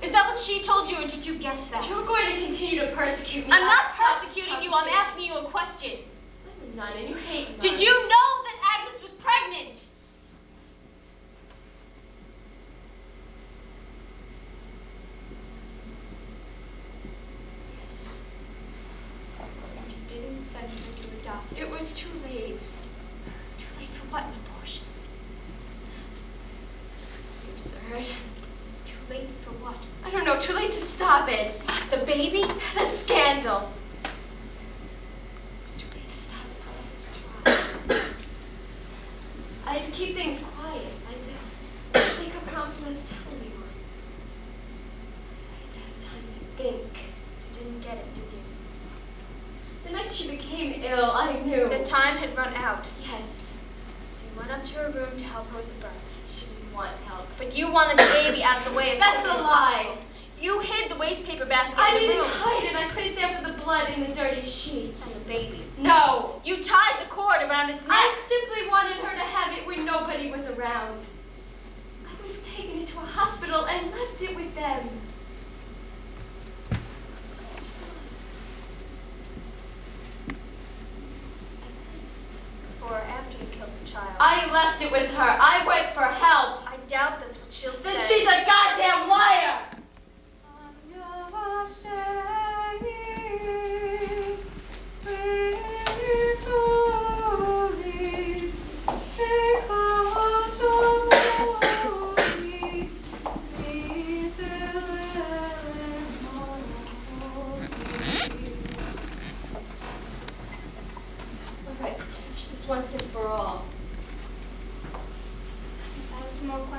Speaker 1: Is that what she told you, or did you guess that?
Speaker 2: If you're going to continue to persecute me,
Speaker 1: I'm not
Speaker 2: I'll stop
Speaker 1: persecuting
Speaker 2: this
Speaker 1: you. I'm
Speaker 2: conversation.
Speaker 1: asking you a question.
Speaker 2: I'm a nun and you hate nuns.
Speaker 1: Did you know that Agnes was pregnant?
Speaker 2: Yes.
Speaker 1: And you didn't send her to a doctor.
Speaker 2: It was too late.
Speaker 1: Too late for what, an abortion?
Speaker 2: You're absurd.
Speaker 1: Too late for what?
Speaker 2: I don't know, too late to stop it.
Speaker 1: The baby?
Speaker 2: The scandal. It's too late to stop it. I'll have to try. I had to keep things quiet. I had to make her promise not to tell anyone. I had to have time to think.
Speaker 1: You didn't get it, did you?
Speaker 2: The night she became ill, I knew.
Speaker 1: The time had run out.
Speaker 2: Yes.
Speaker 1: So you went up to her room to help her with the birth.
Speaker 2: She didn't want help.
Speaker 1: But you wanted the baby out of the way as
Speaker 2: That's
Speaker 1: quickly
Speaker 2: a
Speaker 1: as
Speaker 2: lie.
Speaker 1: possible. You hid the waste paper basket
Speaker 2: I
Speaker 1: in the
Speaker 2: didn't
Speaker 1: room.
Speaker 2: hide it. I put it there for the blood in the dirty
Speaker 1: And
Speaker 2: sheets.
Speaker 1: the baby.
Speaker 2: No.
Speaker 1: You tied the cord around its neck.
Speaker 2: I simply wanted her to have it when nobody was around. I would have taken it to a hospital and left it with them.
Speaker 1: Before or after you killed the child.
Speaker 2: I left it with her. I went for help.
Speaker 1: I doubt that's what she'll say.
Speaker 2: Then she's a goddamn liar.
Speaker 4: Take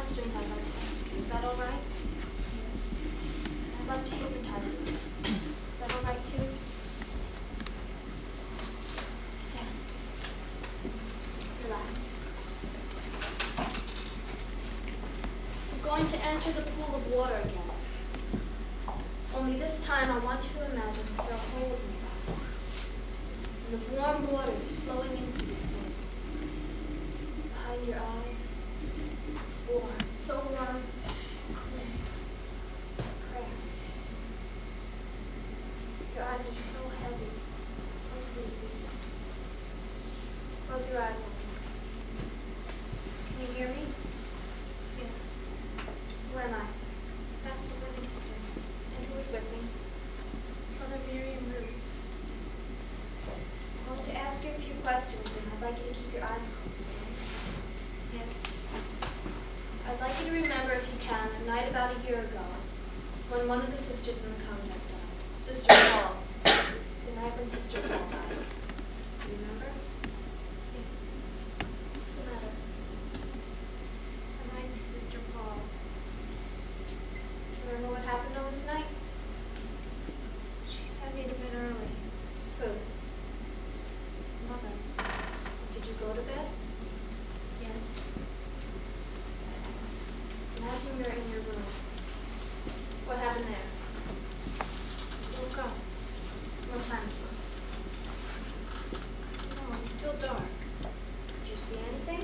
Speaker 1: questions I'd like to ask you. Is that all right? Yes. I'd like to hypnotize you. Is that all right, too? Sit down. Relax. I'm going to enter the pool of water again. Only this time I want you to imagine that there are holes in the bottom. And the warm water is flowing in through these holes. Behind your eyes, warm, so warm, so clear. Prayer. Your eyes are so heavy, so sleepy. Close your eyes, Agnes. Can you hear me? Yes. Who am I? Dr. Livingston. And who is with me? Mother Miriam Ruth. I'm going to ask you a few questions, and I'd like you to keep your eyes closed, all right? Yes. I'd like you to remember, if you can, a night about a year ago, when one of the sisters in the convent died. Sister Paul. The night when Sister Paul died. Do you remember? Yes. What's the matter? I went to Sister Paul. Do you remember what happened on this night? She sent me to bed early. Who? Mother. Did you go to bed? Yes. Yes. Imagine you're in your room. What happened there? Woke up. What time is it? No, it's still dark. Did you see anything?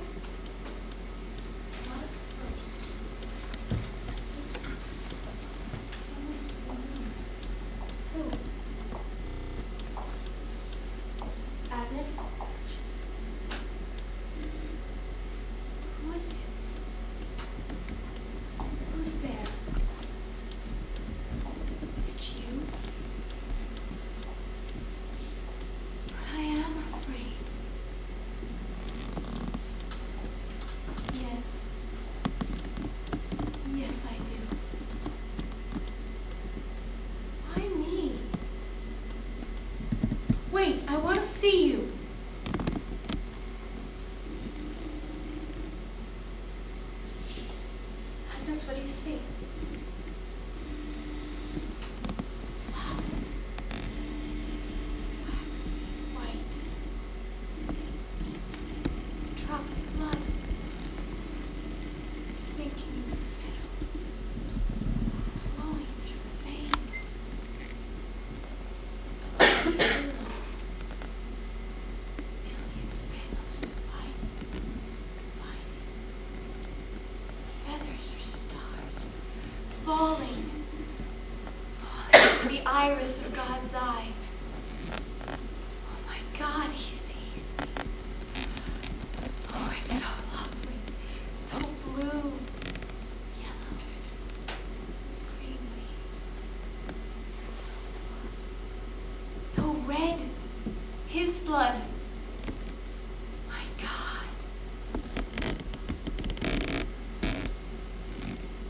Speaker 1: Not at first. Someone's in the room. Who? Agnes? Who is it? Who's there? Is it you? But I am afraid. Yes. Yes, I do. Why me? Wait, I want to see you. Agnes, what do you see? White. Drop of blood. Sinking into the middle. Flowing through the veins. Millions of pillows dividing. Feathers are stars. Falling to the iris of God's eye. Oh my God, he sees me. Oh, it's so lovely. So blue. Yellow. Green leaves. No red. His blood. My God.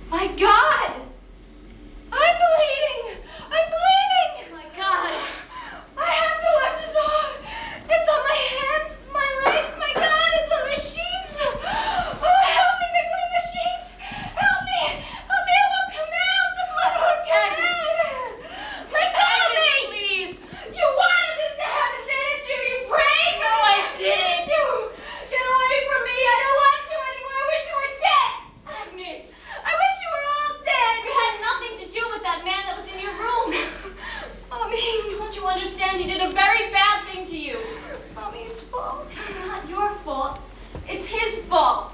Speaker 1: My God! I'm bleeding! I'm bleeding! My God! I have to wash this off! It's on my hands, my legs, my God, it's on the sheets! Oh, help me to clean the sheets! Help me! Help me, it won't come out! The blood won't come out! Let go of me! Please! You wanted this to happen, didn't you? You prayed! No, I didn't! You get away from me! I don't want you anymore! I wish you were dead! Agnes! I wish you were all dead! You had nothing to do with that man that was in your room! Mommy! Don't you understand? He did a very bad thing to you! Mommy's fault. It's not your fault. It's his fault.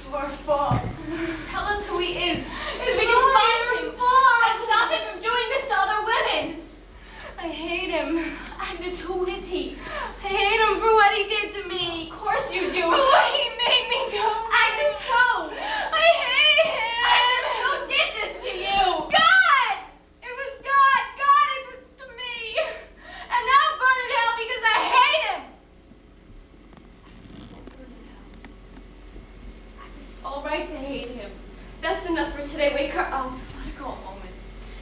Speaker 1: Your fault. Tell us who he is, so we can find him and stop him from doing this to other women. I hate him. Agnes, who is he? I hate him for what he did to me. Of course you do. For what he made me go. Agnes, who? I hate him. Agnes, who did this to you? God! It was God. God did it to me. And now I'm burning in hell because I hate him. Agnes, don't burn in hell. Agnes, it's all right to hate him. That's enough for today. Wake her up. Let her go a moment.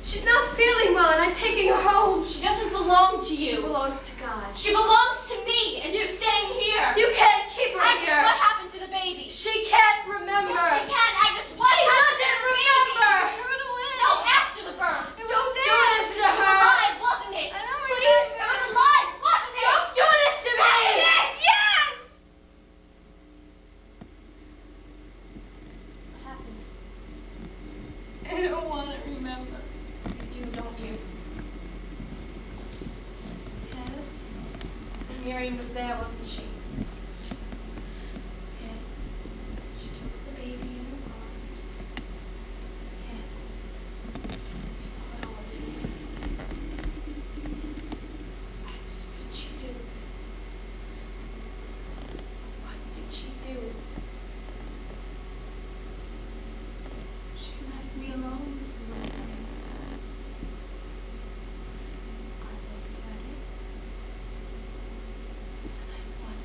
Speaker 1: She's not feeling well, and I'm taking her home. She doesn't belong to you. She belongs to God. She belongs to me, and she's staying here. You can't keep her here. What happened to the baby?
Speaker 4: baby.
Speaker 2: She can't remember.
Speaker 4: Yes, she can, Agnes. What
Speaker 2: She
Speaker 4: happened
Speaker 2: doesn't
Speaker 4: to the
Speaker 2: remember.
Speaker 4: baby? Threw it away. No, after the birth.
Speaker 3: It was
Speaker 2: Don't do
Speaker 3: dead.
Speaker 2: this to
Speaker 4: It was
Speaker 2: her.
Speaker 4: alive, wasn't it?
Speaker 3: I don't
Speaker 4: Please,
Speaker 3: remember.
Speaker 4: it was alive, wasn't it?
Speaker 2: Don't do this to me.
Speaker 4: Wasn't it?
Speaker 2: Yes.
Speaker 4: What happened?
Speaker 3: I don't want to remember.
Speaker 4: You do, don't you?
Speaker 3: Yes.
Speaker 4: Miriam was there, wasn't she?
Speaker 3: Yes. She took the baby in her arms. Yes. You saw it all, didn't you? Yes. Agnes, what did she do? What did she do? She left me alone tonight. I looked at it. And I thought,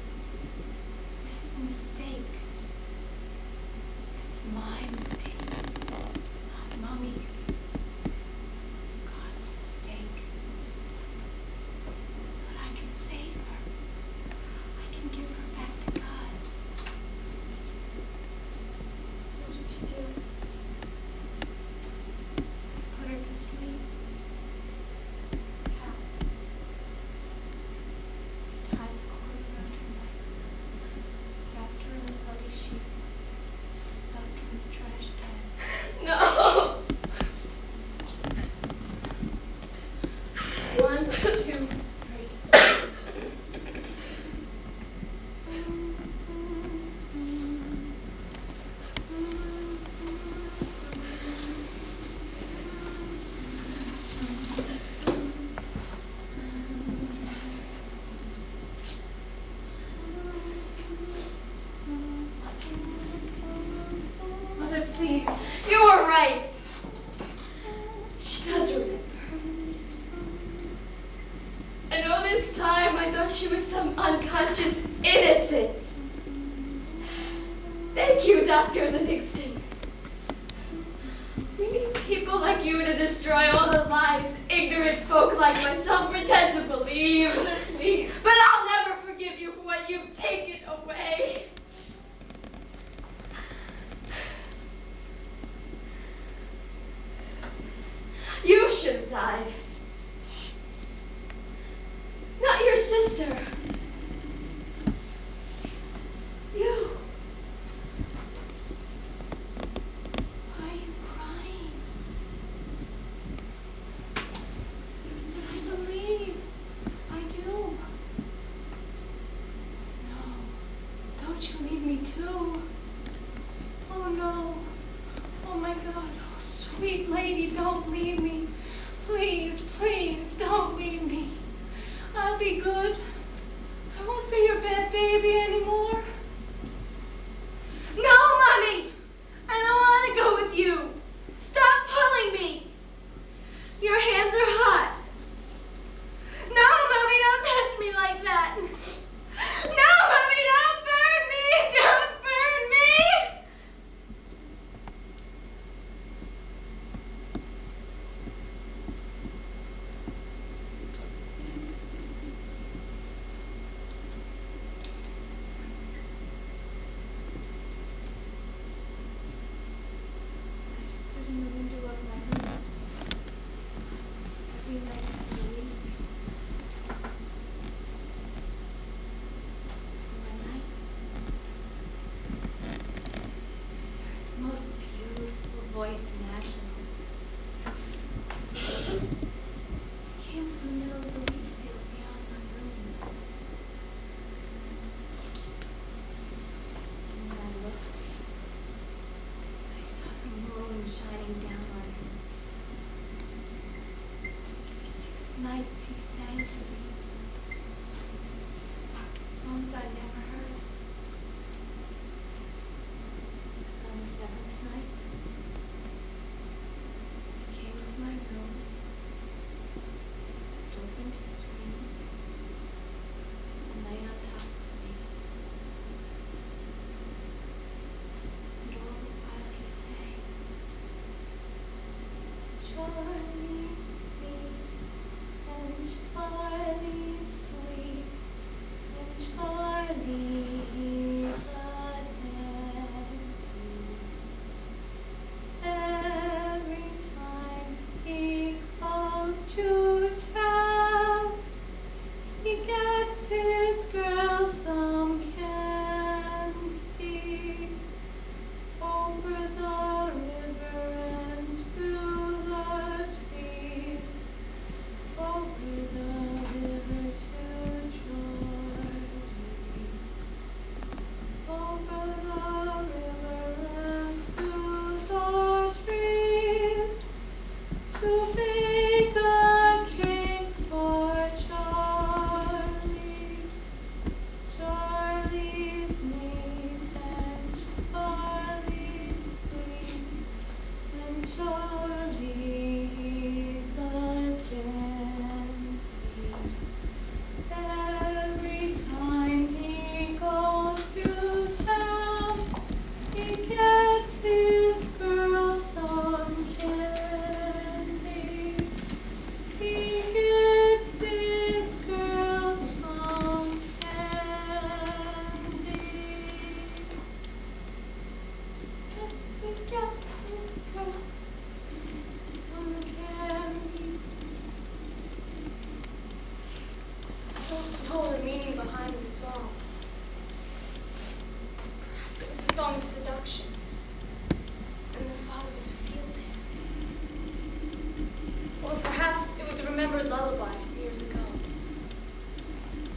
Speaker 3: this is a mistake. It's my mistake, not Mommy's. God's mistake. But I can save her. I can give her back to God. What did you do? Put her to sleep. How? Tied the cord around her neck. Wrapped her in the bloody sheets, stuffed her in the trash can.
Speaker 2: No.
Speaker 3: 1, 2, 3. Mother, please.
Speaker 2: You were right. She does remember. And all this time I thought she was some unconscious innocent. Thank you, Dr. Livingston. We need people like you to destroy all the lies ignorant folk like myself pretend to believe.
Speaker 4: Please.
Speaker 2: But I'll never forgive you for what you've taken away. You should have died. Not your sister. You.
Speaker 3: Why are you crying? I believe. I do. No. Don't you leave me too. Oh no. Oh my God. Oh, sweet lady, don't leave me. Please, please, don't leave me. I'll be good. I won't be your bad baby anymore. No, Mommy! I don't want to go with you. Stop pulling me. Your hands are hot. No, Mommy, don't touch me like that. No, Mommy, don't burn me. Don't burn me. I stood in the window of my room every night for a week. And one night, I heard the most beautiful voice imaginable. It came from the middle of the wheat field beyond my room. And when I looked, I saw the moon shining down on him. For 6 nights he sang to me. Songs I never heard. And on the 7th night, he came to my room, opened his wings, and lay on top of me. And all the while he sang, Charlie's sweet, and Charlie's sweet, and Charlie's a
Speaker 4: song. Perhaps it was a song of seduction. And the father was a field hand. Or perhaps it was a remembered lullaby from years ago.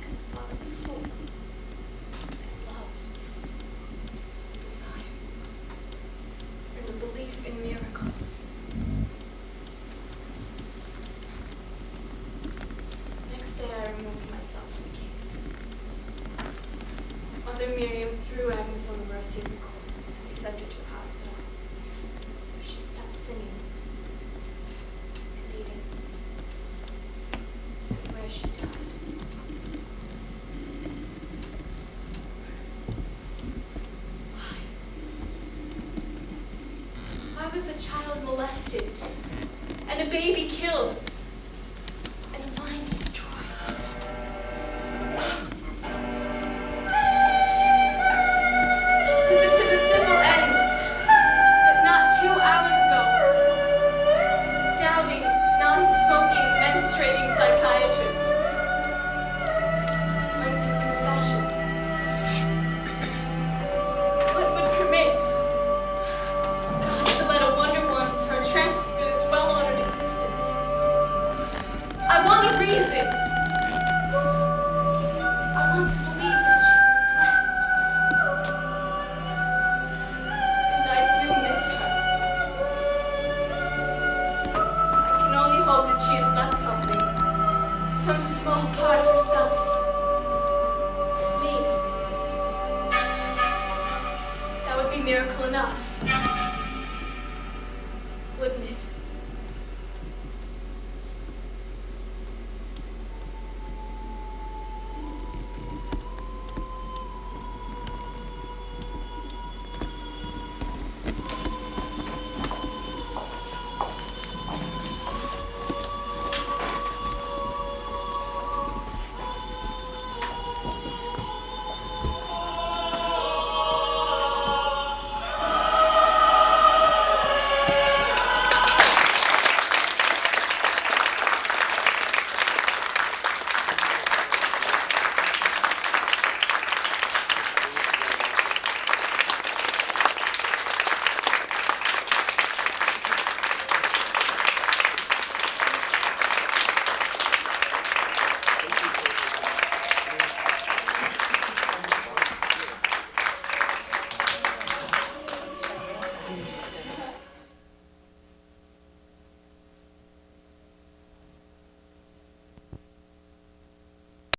Speaker 4: And the father was hope, and love, and desire, and a belief in miracles. Next day I removed myself from the case. Mother Miriam threw Agnes on the mercy of the court, and they sent her to a hospital. She stopped singing and eating, and where she died. Why was a child molested, and a baby killed, and a mind destroyed? Was it to the simple end that not 2 hours ago, this doubting, non-smoking, menstruating psychiatrist went to confession? What would permit God to let a wonder one's her tramp through this well-ordered existence? I want a reason. I want to believe that she was blessed. And I do miss her. I can only hope that she has left something, some small part of herself. Me. That would be miracle enough.